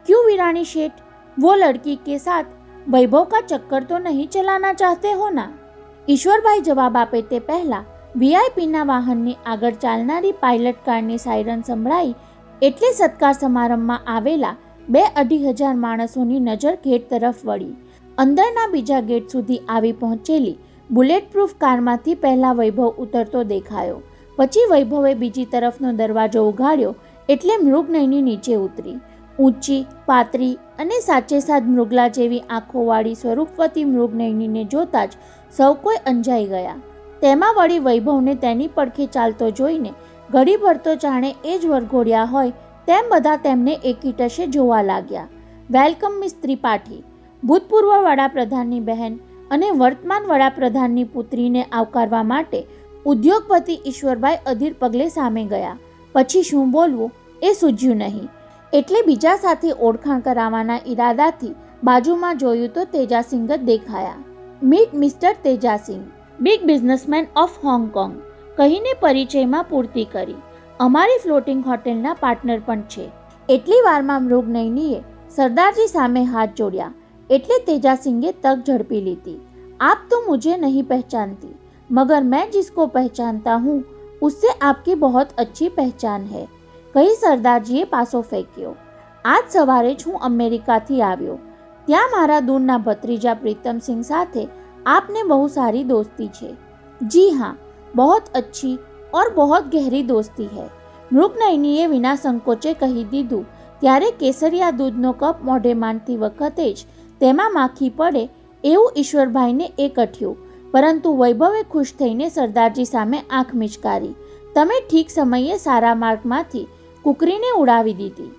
क्यों वीरानी शेठ, वो लड़की के साथ वैभव का चक्कर तो नहीं चलाना चाहते हो ना? ईश्वरभाई जवाब आपे તે પહેલા વીઆઈપીના વાહનની આગળ ચાલનારી પાયલટ કારની સાયરન સંભળાઈ એટલે સત્કાર સમારંભમાં આવેલા 2-2.5 હજાર માણસોની નજર ગેટ તરફ વળી। અંદરના બીજા ગેટ સુધી આવી પહોંચેલી બુલેટ પ્રૂફ કારમાંથી પહેલા વૈભવ ઉતરતો દેખાયો। પછી વૈભવે બીજી તરફનો દરવાજો ઉઘાડ્યો એટલે મૃગનયની નીચે ઉતરી। ઊંચી, પાતળી અને સાચેસાદ મૃગલા જેવી આંખોવાળી સ્વરૂપવતી મૃગનયનીને જોતા જ સૌ કોઈ અંજાઈ ગયા। તેમાં વળી વૈભવને તેની પડખે ચાલતો જોઈને ઘડીભર તો જાણે એ જ વરઘોડ્યા હોય તેમ બધા તેમને એકીટશે જોવા લાગ્યા। વેલકમ મિસ ત્રિપાઠી, ભૂતપૂર્વ વડાપ્રધાનની બહેન અને વર્તમાન વડાપ્રધાનની પુત્રીને આવકારવા માટે ઉદ્યોગપતિ ઈશ્વરભાઈ અધીર પગલે સામે ગયા। પછી શું બોલવું એ સૂઝ્યું નહીં એટલે બીજા સાથે ઓળખાણ કરાવવાના ઈરાદાથી બાજુમાં જોયું તો તેજાસિંહ જ દેખાયા। Meet mister Tejasingh, big businessman of Hong Kong, કહીને પરિચયમાં પૂર્તિ કરી। અમારી ફ્લોટિંગ હોટેલના પાર્ટનર પણ છે। એટલી વારમાં મૃગનયનીએ સરદારજી સામે હાથ જોડ્યા એટલે તેજાસિંહે તક ઝડપી લીધી। आप तो मुझे नहीं पहचानती, मगर मैं जिसको पहचानता हूँ उससे आपकी बहुत अच्छी पहचान है, કહી સરદારજીએ પાસો ફેંક્યો। આજ સવારે જ હું અમેરિકાથી આવ્યો। ત્યાં મારા દૂરના ભત્રીજા પ્રીતમસિંહ સાથે आपने બહુ સારી દોસ્તી છે। જી हाँ, बहुत अच्छी और बहुत गहरी दोस्ती है, મૃગનયનીએ વિના સંકોચે કહી દીધું। ત્યારે કેસરિયા દૂધનો કપ મોઢે માંડતી વખતે જ તેમાં માખી પડે એવું ઈશ્વરભાઈને એ કઠ્યું, પરંતુ વૈભવે ખુશ થઈને સરદારજી સામે આંખ મિચકારી। તમે ઠીક સમયે સારા માર્ગમાંથી કુકરીને ઉડાવી દીધી।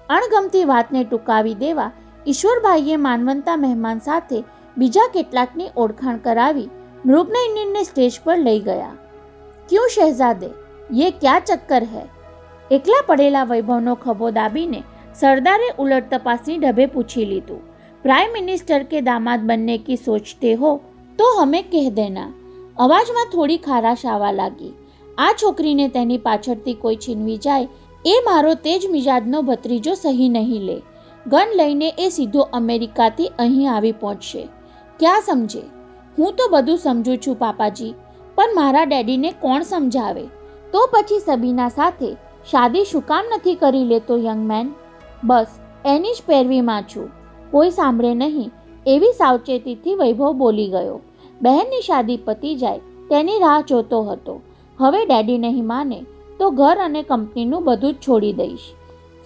અણગમતી વાતને ટૂંકાવી દેવા ઈશ્વરભાઈએ માનવંતા મહેમાન સાથે બીજા કેટલાકની ઓળખાણ કરાવી મૃગનયનીને સ્ટેજ પર લઈ ગયા। ક્યું શહેઝાદે, યે ક્યા ચક્કર હૈ? એકલા પડેલા વૈભવનો ખભો દાબીને સરદારે ઉલટ તપાસની ઢબે પૂછી લીધું। प्राइम मिनिस्टर के दामाद बनने की सोचते हो तो हमें कह देना। અવાજમાં થોડી ખારાશ આવવા લાગી। આ છોકરીને તેની પાછળથી કોઈ છીનવી જાય એ મારો તેજ મિજાજનો ભત્રીજો સહી નહીં લે। ગન લઈને એ સીધો અમેરિકાથી અહીં આવી પહોંચશે। ક્યાં સમજે? હું તો બધું સમજું છું પાપાજી, પણ મારા ડેડીને કોણ સમજાવે? તો પછી સબીના સાથે શાદી શું કામ નથી કરી લેતો યંગ મેન? બસ એની જ પેરવીમાં છું, કોઈ સાંભળે નહીં એવી સાવચેતીથી વૈભવ બોલી ગયો। બહેનની શાદી પતી જાય તેની રાહ જોતો હતો। હવે ડેડી નહીં માને તો ઘર અને કંપનીનું બધું જ છોડી દઈશ।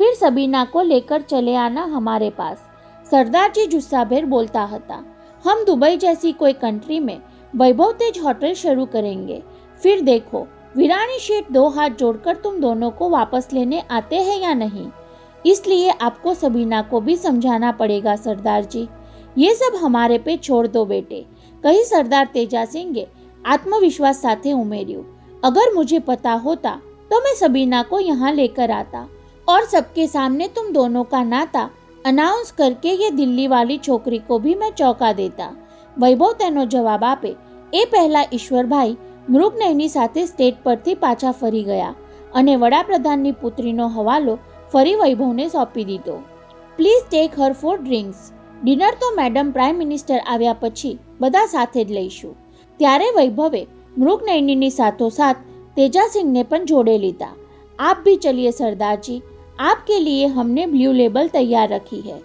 फिर सबीना को लेकर चले आना हमारे पास। सरदारजी जुस्साभेर बोलता હતા। हम दुबई जैसी कोई कंट्री में वैभव तेज होटल शुरू करेंगे, फिर देखो वीरानी शेठ 2 हाथ जोड़कर तुम दोनों को वापस लेने आते हैं या नहीं। इसलिए आपको सबीना को भी समझाना पड़ेगा सरदार जी, ये सब हमारे पे छोड़ दो बेटे, कही सरदार तेजासिंहे आत्मविश्वास साथे उमेर्યું। अगर मुझे पता होता तो मैं सबीना को यहाँ लेकर आता और सबके सामने तुम दोनों का नाता अनाउंस करके ये दिल्ली वाली छोकरी को भी मैं चौंका देता। वैभव तेनो जवाब आपे એ પહેલા ઈશ્વરભાઈ મૃગનયની સાથે સ્ટેજ પરથી પાછા ફરી ગયા અને વડાપ્રધાનની પુત્રીનો હવાલો ફરી વૈભવને સોંપી દીધો। Please take her for drinks, dinner તો મેડમ પ્રાઇમ મિનિસ્ટર આવ્યા પછી બધા સાથે જ લઈશું। ત્યારે વૈભવે મૃગનયનીની સાથોસાથ તેજાસિંહને પણ જોડે લીધા। આપ ભી ચલિए સરદારજી, આપકે लिए हमने ब्लू लेबल तैयार रखी है।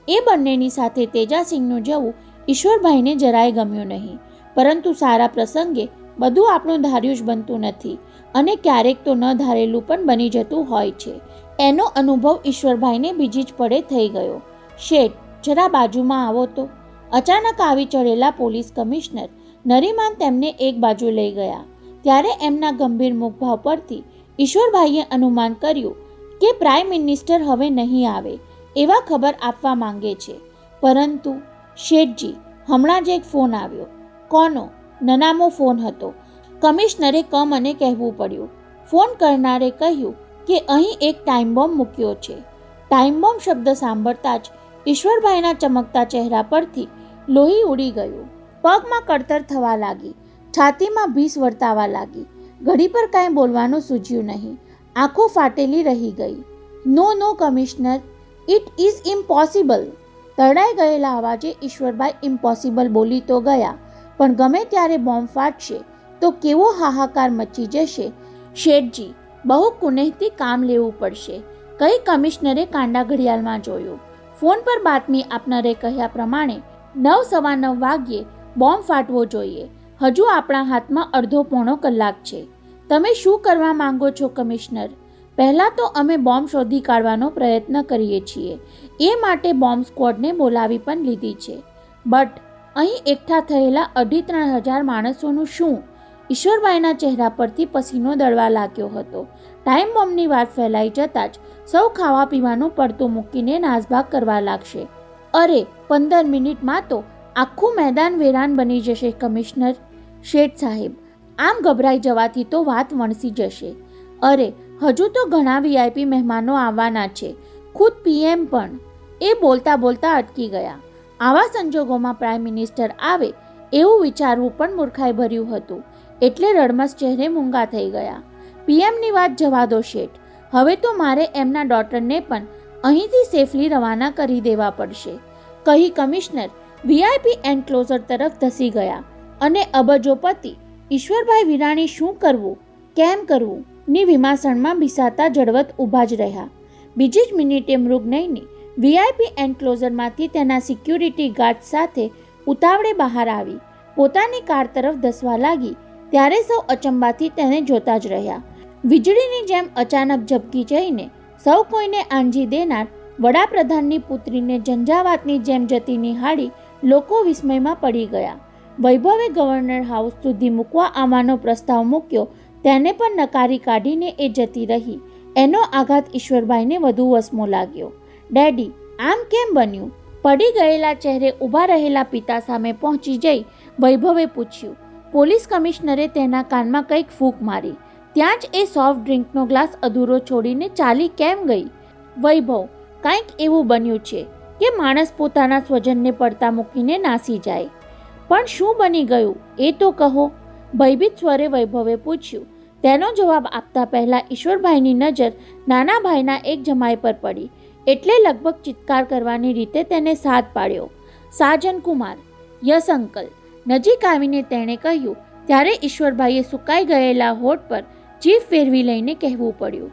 એ બંનેની સાથે તેજાસિંહનું જવું ઈશ્વરભાઈને જરાય ગમ્યું નહીં, પરંતુ સારા પ્રસંગે બધું આપણું ધાર્યું જ બનતું નથી અને ક્યારેક તો ન ધારેલું પણ બની જતું હોય છે। એનો અનુભવ ઈશ્વરભાઈને બીજી જ પડે થઈ ગયો। શેઠ, જરા બાજુમાં આવો તો। અચાનક આવી ચડેલા પોલીસ કમિશનર નરીમાન તેમને એક બાજુ લઈ ગયા। ત્યારે એમના ગંભીર મુખભાવ પરથી ઈશ્વરભાઈએ અનુમાન કર્યું કે પ્રાઇમ મિનિસ્ટર હવે નહીં આવે એવા ખબર આપવા માંગે છે। પરંતુ શેઠજી, હમણાં જ એક ફોન આવ્યો। કોનો? નનામો ફોન હતો. કમિશનરે મને કહેવું પડ્યું. ફોન કરનારે કહ્યું કે અહીં એક ટાઈમ બોમ્બ મૂક્યો છે. ટાઈમ બોમ્બ શબ્દ સાંભળતા જ ઈશ્વરભાઈના ચમકતા ચહેરા પરથી લોહી ઉડી ગયું. પગમાં કળતર થવા લાગી, છાતીમાં ભીસ વર્તાવા લાગી. ઘડી પર કાંઈ બોલવાનું સૂઝ્યું નહીં. આંખો ફાટેલી રહી ગઈ. નો કમિશનર, ઇટ ઇઝ ઇમ્પોસિબલ. તરડાઈ ગયેલા અવાજે ઈશ્વરભાઈ ઇમ્પોસિબલ બોલી તો ગયા, પણ ગમે ત્યારે બોમ્બ ફાટશે તો કેવો હાહાકાર મચી જશે. શેઠજી, બહુ કુનેહથી કામ લેવું પડશે, કઈ કમિશનરે કાંડા ઘડિયાળમાં જોયું. ફોન પર બાતમી આપનારે કહ્યા પ્રમાણે 9:15 વાગ્યે બોમ્બ ફાટવો જોઈએ. હજુ આપણા હાથમાં અડધો પોણો કલાક છે. તમે શું કરવા માંગો છો કમિશનર? પહેલાં તો અમે બોમ્બ શોધી કાઢવાનો પ્રયત્ન કરીએ છીએ. એ માટે બોમ્બ સ્ક્વોડને બોલાવી પણ લીધી છે. બટ અહીં એકઠા થયેલા 2,500 માણસોનું શું? ઈશ્વરભાઈના ચહેરા પરથી પસીનો દળવા લાગ્યો હતો. ટાઈમ બોમ્બની વાત ફેલાઈ જતાં જ સૌ ખાવા પીવાનું પડતું મૂકીને નાસભાગ કરવા લાગશે. અરે 15 મિનિટમાં તો આખું મેદાન વેરાન બની જશે કમિશનર. શેઠ સાહેબ, આમ ગભરાઈ જવાથી તો વાત વણસી જશે. અરે હજુ તો ઘણા વીઆઈપી મહેમાનો આવવાના છે, ખુદ પીએમ પણ. એ બોલતા બોલતા અટકી ગયા. આવા સંજોગોમાં પ્રાઇમ મિનિસ્ટર આવે એવું વિચારવું પણ મૂર્ખાઈ ભર્યું હતું, એટલે રડમસ ચહેરે મૂંગા થઈ ગયા. પીએમની વાત જવા દો શેઠ, હવે તો મારે એમના ડોટરને પણ અહીંથી સેફલી રવાના કરી દેવા પડશે, કહી કમિશનર વીઆઈપી એન્ક્લોઝર તરફ ધસી ગયા. અને અબજોપતિ ઈશ્વરભાઈ વિરાણી શું કરવું, કેમ કરવું ની વિમાસણમાં બિસાતા જળવત ઊભા જ રહ્યા. બીજી જ મિનિટે મૃગનયની વીઆઈપી એન્ક્લોઝરમાંથી તેના સિક્યુરિટી ગાર્ડ સાથે ઉતાવળે બહાર આવી પોતાની કાર તરફ ધસવા લાગી. ત્યારે સૌ અચંબાથી તેને જોતા જ રહ્યા. વીજળીની જેમ અચાનક ઝબકી જઈને સૌ કોઈને આંજી દેનાર વડાપ્રધાનની પુત્રીને ઝંઝાવાતની જેમ જતી નિહાળી લોકો વિસ્મયમાં પડી ગયા. વૈભવે ગવર્નર હાઉસ સુધી મૂકવા આવવાનો પ્રસ્તાવ મૂક્યો, તેને પણ નકારી કાઢીને એ જતી રહી. એનો આઘાત ઈશ્વરભાઈને વધુ વસમો લાગ્યો. ડેડી, આમ કેમ બન્યું? પડી ગયેલા ચહેરે ઊભા રહેલા પિતા સામે પહોંચી જઈ વૈભવે પૂછ્યું. પોલીસ કમિશનરે તેના કાનમાં કંઈક ફૂંક મારી. ત્યાં જ એ સોફ્ટ ડ્રિંકનો ગ્લાસ અધૂરો છોડીને ચાલી કેમ ગઈ? વૈભવ, કંઈક એવું બન્યું છે કે માણસ પોતાના સ્વજનને પડતા મૂકીને નાસી જાય. પણ શું બની ગયું એ તો કહો, ભયભીત સ્વરે વૈભવે પૂછ્યું. તેનો જવાબ આપતા પહેલા ઈશ્વરભાઈની નજર નાના ભાઈના એક જમાઈ પર પડી, એટલે લગભગ ચિત્કાર કરવાની રીતે તેને સાથ પાડ્યો. સાજન કુમાર, યસ અંકલ, નજીક આવીને તેણે કહ્યું. ત્યારે ઈશ્વરભાઈએ સુકાઈ ગયેલા હોઠ પર જીભ ફેરવી લઈને કહેવું પડ્યું.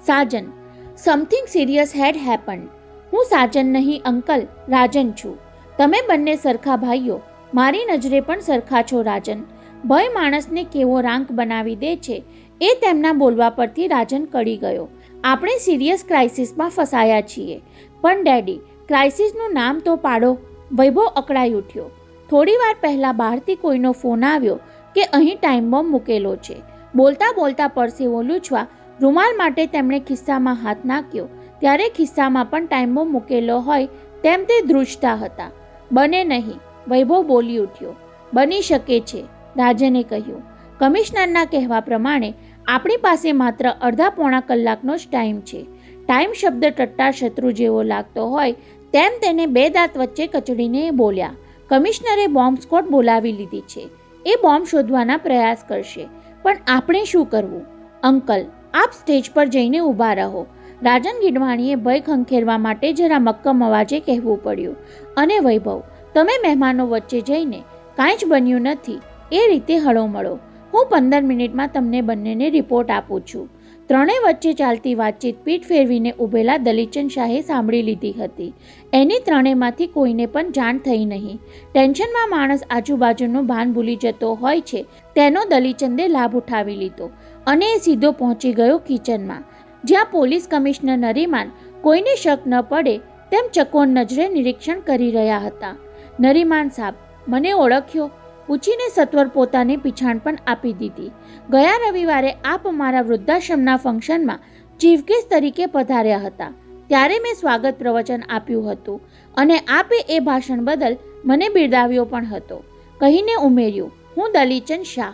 સાજન, સમથિંગ સિરિયસ હેડ હેપન્ડ. હું સાજન નહીં અંકલ, રાજન છું. તમે બંને સરખા ભાઈઓ, મારી નજરે પણ સરખા છો રાજન. ભય માણસને કેવો રાંક બનાવી દે છે એ તેમના બોલવા પરથી રાજન કળી ગયો. આપણે સિરિયસ ક્રાઇસિસમાં ફસાયા છીએ. પણ ડેડી, ક્રાઇસિસનું નામ તો પાડો. વૈભવ અકળાઈ ઉઠ્યો. થોડી વાર પહેલાં બહારથી કોઈનો ફોન આવ્યો કે અહીં ટાઈમ બોમ્બ મૂકેલો છે. બોલતા બોલતા પરસેવો લૂછવા રૂમાલ માટે તેમણે ખિસ્સામાં હાથ નાખ્યો. ત્યારે ખિસ્સામાં પણ ટાઈમ બોમ્બ મૂકેલો હોય તેમ તે ધ્રુજતા હતા. બને નહીં, વૈભવ બોલી ઉઠ્યો. બની શકે છે, રાજને કહ્યું. કમિશનરના કહેવા પ્રમાણે આપણી પાસે માત્ર અડધા પોણા કલાકનો જ ટાઈમ છે. ટાઈમ શબ્દ ટટ્ટાર શત્રુ જેવો લાગતો હોય તેમ તેને બે દાંત વચ્ચે કચડીને બોલ્યા. કમિશનરે બોમ્બ સ્ક્વોડ બોલાવી લીધી છે. એ બોમ્બ શોધવાના પ્રયાસ કરશે. પણ આપણે શું કરવું? અંકલ, આપ સ્ટેજ પર જઈને ઊભા રહો. રાજન ગીડવાણીએ ભય ખંખેરવા માટે જરા મક્કમ અવાજે કહેવું પડ્યું. અને વૈભવ, તમે મહેમાનો વચ્ચે જઈને કાંઈ જ બન્યું નથી એ રીતે હળોમળો. હું 15 મિનિટમાં તમને બંનેને રિપોર્ટ આપું છું. ત્રણેય વચ્ચે ચાલતી વાતચીત પીઠ ફેરવીને ઊભેલા દલીચંદ શાહે સાંભળી લીધી હતી. એની ત્રણેયમાંથી કોઈને પણ જાણ થઈ નહીં. ટેન્શનમાં માણસ આજુબાજુનું ભાન ભૂલી જતો હોય છે, તેનો દલીચંદે લાભ ઉઠાવી લીધો અને એ સીધો પહોંચી ગયો કિચનમાં, જ્યાં પોલીસ કમિશનર નરીમાન કોઈને શક ન પડે તેમ ચકોર નજરે નિરીક્ષણ કરી રહ્યા હતા. નરીમાન સાહેબ, મને ઓળખ્યો? પૂછીને સત્વર પોતાની પીછાણ પણ આપી દીધી. ગયા રવિવારે આપ અમારા વૃદ્ધાશ્રમના ફંક્શનમાં ચીફ ગેસ્ટ તરીકે પધાર્યા હતા. ત્યારે મેં સ્વાગત પ્રવચન આપ્યું હતું અને આપે એ ભાષણ બદલ મને બિરદાવ્યો પણ હતો. કહીને ઉમેર્યું, હું દલીચંદ શાહ.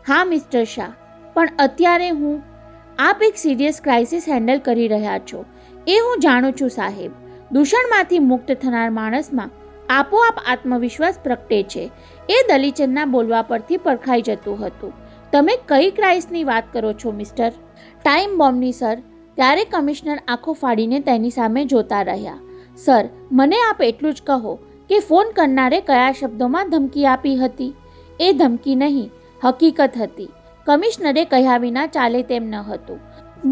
હા મિસ્ટર શાહ, પણ અત્યારે આપ એક સિરિયસ ક્રાઇસિસ હેન્ડલ કરી રહ્યા છો એ હું જાણું છું સાહેબ. દૂષણમાંથી મુક્ત થનાર માણસમાં આપોઆપ આત્મવિશ્વાસ પ્રગટે છે એ દલીચંદના બોલવા પરથી પરખાઈ જતું હતું. તમે કઈ ક્રાઇસની વાત કરો છો મિસ્ટર? ટાઈમ બોમ્બની સર. ત્યારે કમિશનર આંખો ફાડીને તેની સામે જોતા રહ્યા. સર, મને આપ એટલું જ કહો કે ફોન કરનારે કયા શબ્દોમાં ધમકી આપી હતી? એ ધમકી નહીં, હકીકત હતી. કમિશનરે કહ્યા વિના ચાલે તેમ ન હતું.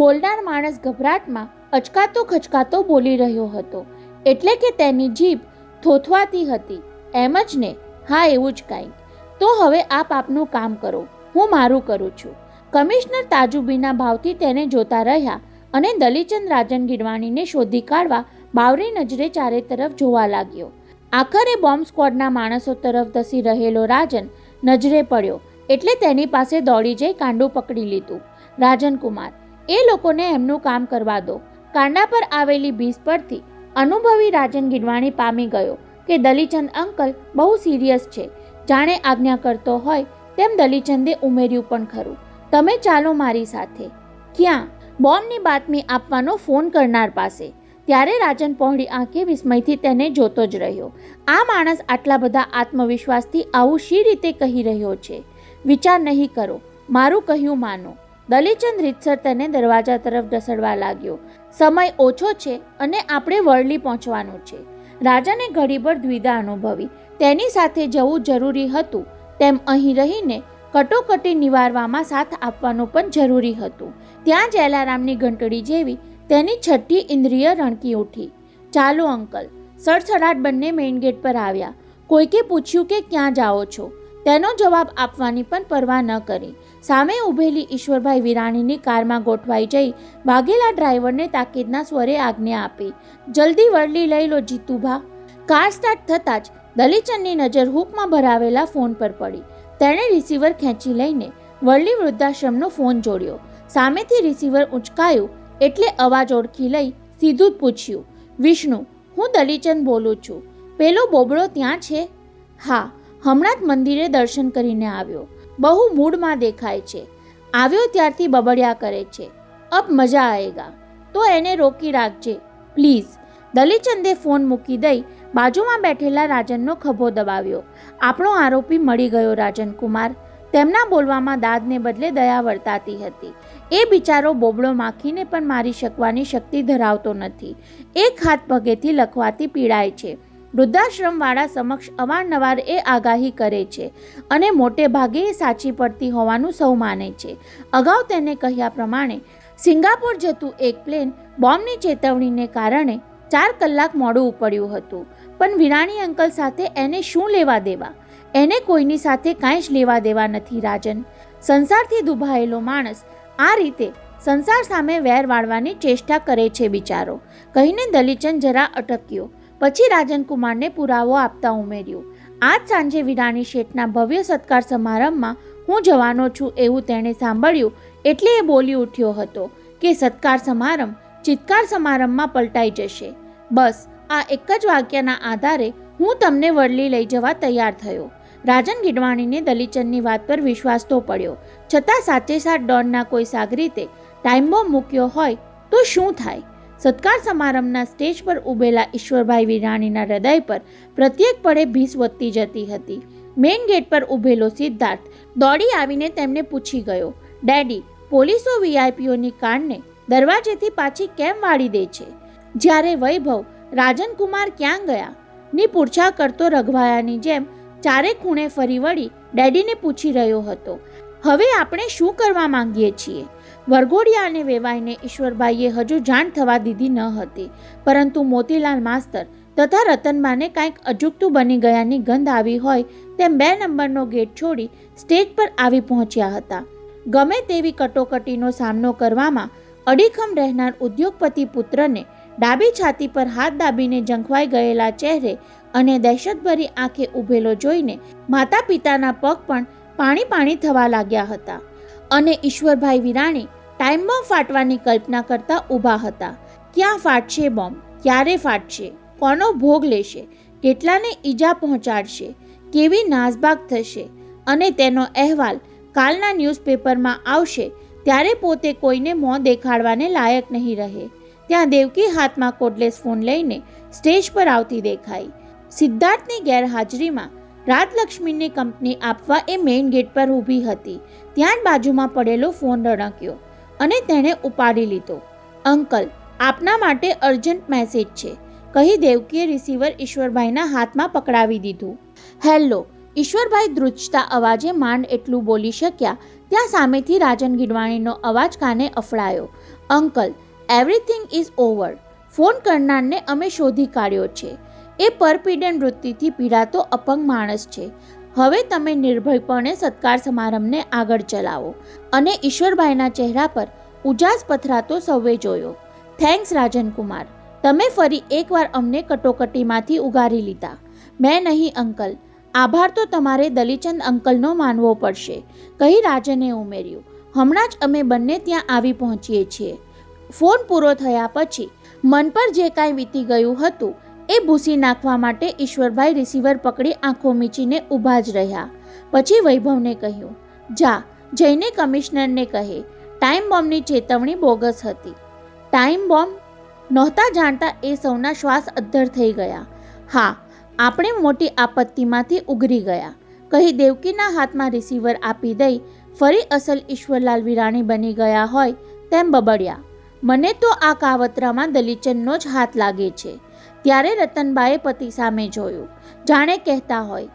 બોલનાર માણસ ગભરાટમાં અચકાતો ખચકાતો બોલી રહ્યો હતો, એટલે કે તેની જીભ થોથવાતી હતી. એમ જ ને? હા, એવું જ કાંઈક. તો હવે આપ આપનું કામ કરો, હું મારું કરું છું. કમિશનર તાજુબીના ભાવથી તેને જોતા રહ્યા અને દલીચંદ રાજન ગીડવાણીને શોધી કાઢવા બાવરી નજરે ચારે તરફ જોવા લાગ્યો. આખરે બોમ્બ સ્ક્વોડના માણસો તરફ ધસી રહેલો રાજન નજરે પડ્યો એટલે તેની પાસે દોડી જઈ કાંડું પકડી લીધું. રાજનકુમાર, એ લોકોને એમનું કામ કરવા દો. કાંડા પર આવેલી ભીસ પરથી અનુભવી રાજન ગીડવાણી પામી ગયો કે દલીચંદ અંકલ બહુ સિરિયસ છે. જાણે આજ્ઞા કરતો હોય તેમ દલીચંદે ઉમેર્યું પણ ખરું, તમે ચાલો મારી સાથે. ક્યાં? બોમ્બની બાતમી આપવાનો ફોન કરનાર પાસે. ત્યારે રાજન પહોળી આંખે વિસ્મયથી તેને જોતો જ રહ્યો. આ માણસ આટલા બધા આત્મવિશ્વાસથી આવું શી રીતે કહી રહ્યો છે? વિચાર નહીં કરો, મારું કહ્યું માનો. દલીચંદ રીતસર તેને દરવાજા તરફ ઢસડવા લાગ્યો. સમય ઓછો છે અને આપણે વરલી પહોંચવાનું છે. રાજાને ઘડીભર દ્વિધા અનુભવી. તેની સાથે જવું જરૂરી હતું તેમ અહીં રહીને કટોકટી નિવારવામાં સાથ આપવાનું પણ જરૂરી હતું. ત્યાં જ એલારામની ઘંટડી જેવી તેની છઠ્ઠી ઇન્દ્રિય રણકી ઉઠી. ચાલો અંકલ. સડસડાટ બંને મેઇન ગેટ પર આવ્યા. કોઈકે પૂછ્યું કે ક્યાં જાઓ છો? તેનો જવાબ આપવાની પણ પરવા ન કરી સામે ઊભેલી ઈશ્વરભાઈ વિરાણીની કારમાં ગોઠવાઈ જઈ ભાગેલા ડ્રાઈવરને તાકીદના સ્વરે આજ્ઞા આપી. જલ્દી વરલી લઈ લો જીતુભા. કાર સ્ટાર્ટ થતાં જ દલીચંદની નજર હૂકમાં ભરાવેલા ફોન પર પડી. તેણે રિસીવર ખેંચી લઈને વરલી વૃદ્ધાશ્રમનો ફોન જોડ્યો. સામેથી રિસીવર ઉંચકાયું એટલે અવાજ ઓળખી લઈ સીધું જ પૂછ્યું, વિષ્ણુ, હું દલીચંદ બોલું છું. પેલો બોબડો ત્યાં છે? હા, હમણાં જ મંદિરે દર્શન કરીને આવ્યો. બહુ મૂડમાં દેખાય છે. આવ્યો ત્યારથી બબડ્યા કરે છે. અબ મજા આએગા. તો એને રોકી રાખજે પ્લીઝ. દલીચંદે ફોન મૂકી દઈ બાજુમાં બેઠેલા રાજનનો ખભો દબાવ્યો. આપણો આરોપી મળી ગયો રાજનકુમાર. તેમના બોલવામાં દાદને બદલે દયા વર્તાતી હતી. એ બિચારો બોબડો માખીને પણ મારી શકવાની શક્તિ ધરાવતો નથી. એક હાથ પગેથી લખવાથી પીડાય છે. વૃદ્ધાશ્રમવાળા સમક્ષ અવારનવાર એ આગાહી કરે છે અને મોટે ભાગે એ સાચી પડતી હોવાનું સૌ માને છે. અગાઉ તેને કહ્યા પ્રમાણે સિંગાપોર જતું એક પ્લેન બોમ્બની ચેતવણીને કારણે 4 કલાક મોડું ઉપડ્યું હતું. પણ વિરાણી અંકલ સાથે એને શું લેવા દેવા? એને કોઈની સાથે કાંઈ જ લેવા દેવા નથી રાજન. સંસારથી દુભાયેલો માણસ આ રીતે સંસાર સામે વેર વાળવાની ચેષ્ટા કરે છે બિચારો, કહીને દલીચંદ જરા અટક્યો. પછી રાજનકુમારને પુરાવો આપતા ઉમેર્યું, આજ સાંજે વિરાણી શેઠના ભવ્ય સત્કાર સમારંભમાં હું જવાનો છું એવું તેણે સાંભળ્યું એટલે એ બોલી ઉઠ્યો હતો કે સત્કાર સમારંભ ચિત્કાર સમારંભમાં પલટાઈ જશે. બસ આ એક જ વાક્યના આધારે હું તમને વરલી લઈ જવા તૈયાર થયો. રાજન ગીડવાણીને દલીચંદની વાત પર વિશ્વાસ તો પડ્યો, છતાં સાચે સાચ ડોનના કોઈ સાગરીતે ટાઈમ બોમ્બ મૂક્યો હોય તો શું થાય? સત્કાર સમારંભના સ્ટેજ પર ઊભેલા ઈશ્વરભાઈ વિરાણીના હૃદય પર પ્રત્યેક પળે ભીસ વધતી જતી હતી. મેઇન ગેટ પર ઊભેલો સિદ્ધાર્થ દોડી આવીને તેમને પૂછી ગયો, ડેડી, પોલીસો વીઆઈપીઓની કારને દરવાજેથી પાછી કેમ વાળી દે છે? જ્યારે વૈભવ રાજનકુમાર ક્યાં ગયા ની પૂછા કરતો રઘવાયાની જેમ ચારે ખૂણે ફરી વળી ડેડીને પૂછી રહ્યો હતો. હવે આપણે શું કરવા માંગીએ છીએ? વરઘોડિયા અને વેવાઈને ઈશ્વરભાઈએ હજુ જાણ થવા દીધી ન હતી, પરંતુ મોતીલાલ માસ્તર તથા રતનબાને કાંઈક અજુગતું બની ગયાની ગંધ આવી હોય તેમ 2 નંબરનો ગેટ છોડી સ્ટેજ પર આવી પહોંચ્યા હતા. ગમે તેવી કટોકટીનો સામનો કરવામાં અડીખમ રહેનાર ઉદ્યોગપતિ પુત્રને ડાબી છાતી પર હાથ દાબીને ઝંખવાઈ ગયેલા ચહેરે અને દહેશતભરી આંખે ઊભેલો જોઈને માતા પિતાના પગ પણ પાણી પાણી થવા લાગ્યા હતા. અને ઈશ્વરભાઈ વિરાણી ટાઈમ બોમ્બ ફાટવાની કલ્પના કરતા ઊભા હતા. ક્યાં ફાટશે બોમ્બ? ક્યારે ફાટશે? કોનો ભોગ લેશે? કેટલાને ઈજા પહોંચાડશે? કેવી નાસભાગ થશે? અને તેનો અહેવાલ કાલના ન્યૂઝપેપરમાં આવશે ત્યારે પોતે કોઈને મોં દેખાડવાને લાયક નહીં રહે. ત્યાં દેવકી હાથમાં કોર્ડલેસ ફોન લઈને સ્ટેજ પર આવતી દેખાઈ. સિદ્ધાર્થની ગેરહાજરીમાં રાજલક્ષ્મીને કંપની આપવા એ મેઇન ગેટ પર ઊભી હતી. ત્યાં જ બાજુમાં પડેલો ફોન રણક્યો અને તેણે ઉપાડી લીધો. અંકલ, આપના માટે અર્જન્ટ મેસેજ છે, કહી દેવકીએ રિસીવર ઈશ્વરભાઈના હાથમાં પકડાવી દીધું. હેલો, ઈશ્વરભાઈ ધ્રુજતા અવાજે માંડ એટલું બોલી શક્યા ત્યાં સામેથી રાજન ગીડવાણીનો અવાજ કાને અફડાયો. Uncle, everything is over. Phone કરનારને અમે શોધી કાઢ્યો છે. એ પરપીડન વૃત્તિથી પીડાતો અપંગ માણસ છે. હવે તમે નિર્ભયપણે સત્કાર સમારંભને આગળ ચલાવો. અને ઈશ્વરભાઈના ચહેરા પર ઉજાસ પથરાતો સૌએ જોયો. થેન્ક્સ રાજનકુમાર, તમે ફરી એકવાર અમને કટોકટીમાંથી ઉગારી લીધા. મેં નહીં અંકલ, આભાર તો તમારે દલીચંદ અંકલનો માનવો પડશે, કહી રાજને ઉમેર્યું. હમણાં જ અમે બંને ત્યાં આવી પહોંચીએ છીએ. ફોન પૂરો થયા પછી મન પર જે કાંઈ વીતી ગયું હતું એ ભૂસી નાખવા માટે ઈશ્વરભાઈ રિસીવર પકડી આંખો મીચીને ઊભા જ રહ્યા. પછી વૈભવને કહ્યું, જા જઈને કમિશનરને કહે ટાઈમ બોમ્બની ચેતવણી બોગસ હતી. Time bomb? નહોતા જાણતા એ સૌના શ્વાસ અદ્ધર થઈ ગયા. હા, આપણે મોટી આપત્તિમાંથી ઉગરી ગયા, કહી દેવકીના હાથમાં રિસીવર આપી દઈ ફરી અસલ ઈશ્વરલાલ વિરાણી બની ગયા હોય તેમ બબડ્યા. મને તો આ કાવતરામાં દલીચંદનો જ હાથ લાગે છે. ત્યારે રતનબાએ પતિ સામે જોયું, જાણે કહેતા હોય,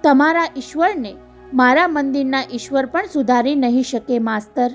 તમારા ઈશ્વરને મારા મંદિરના ઈશ્વર પણ સુધારી નહીં શકે માસ્તર.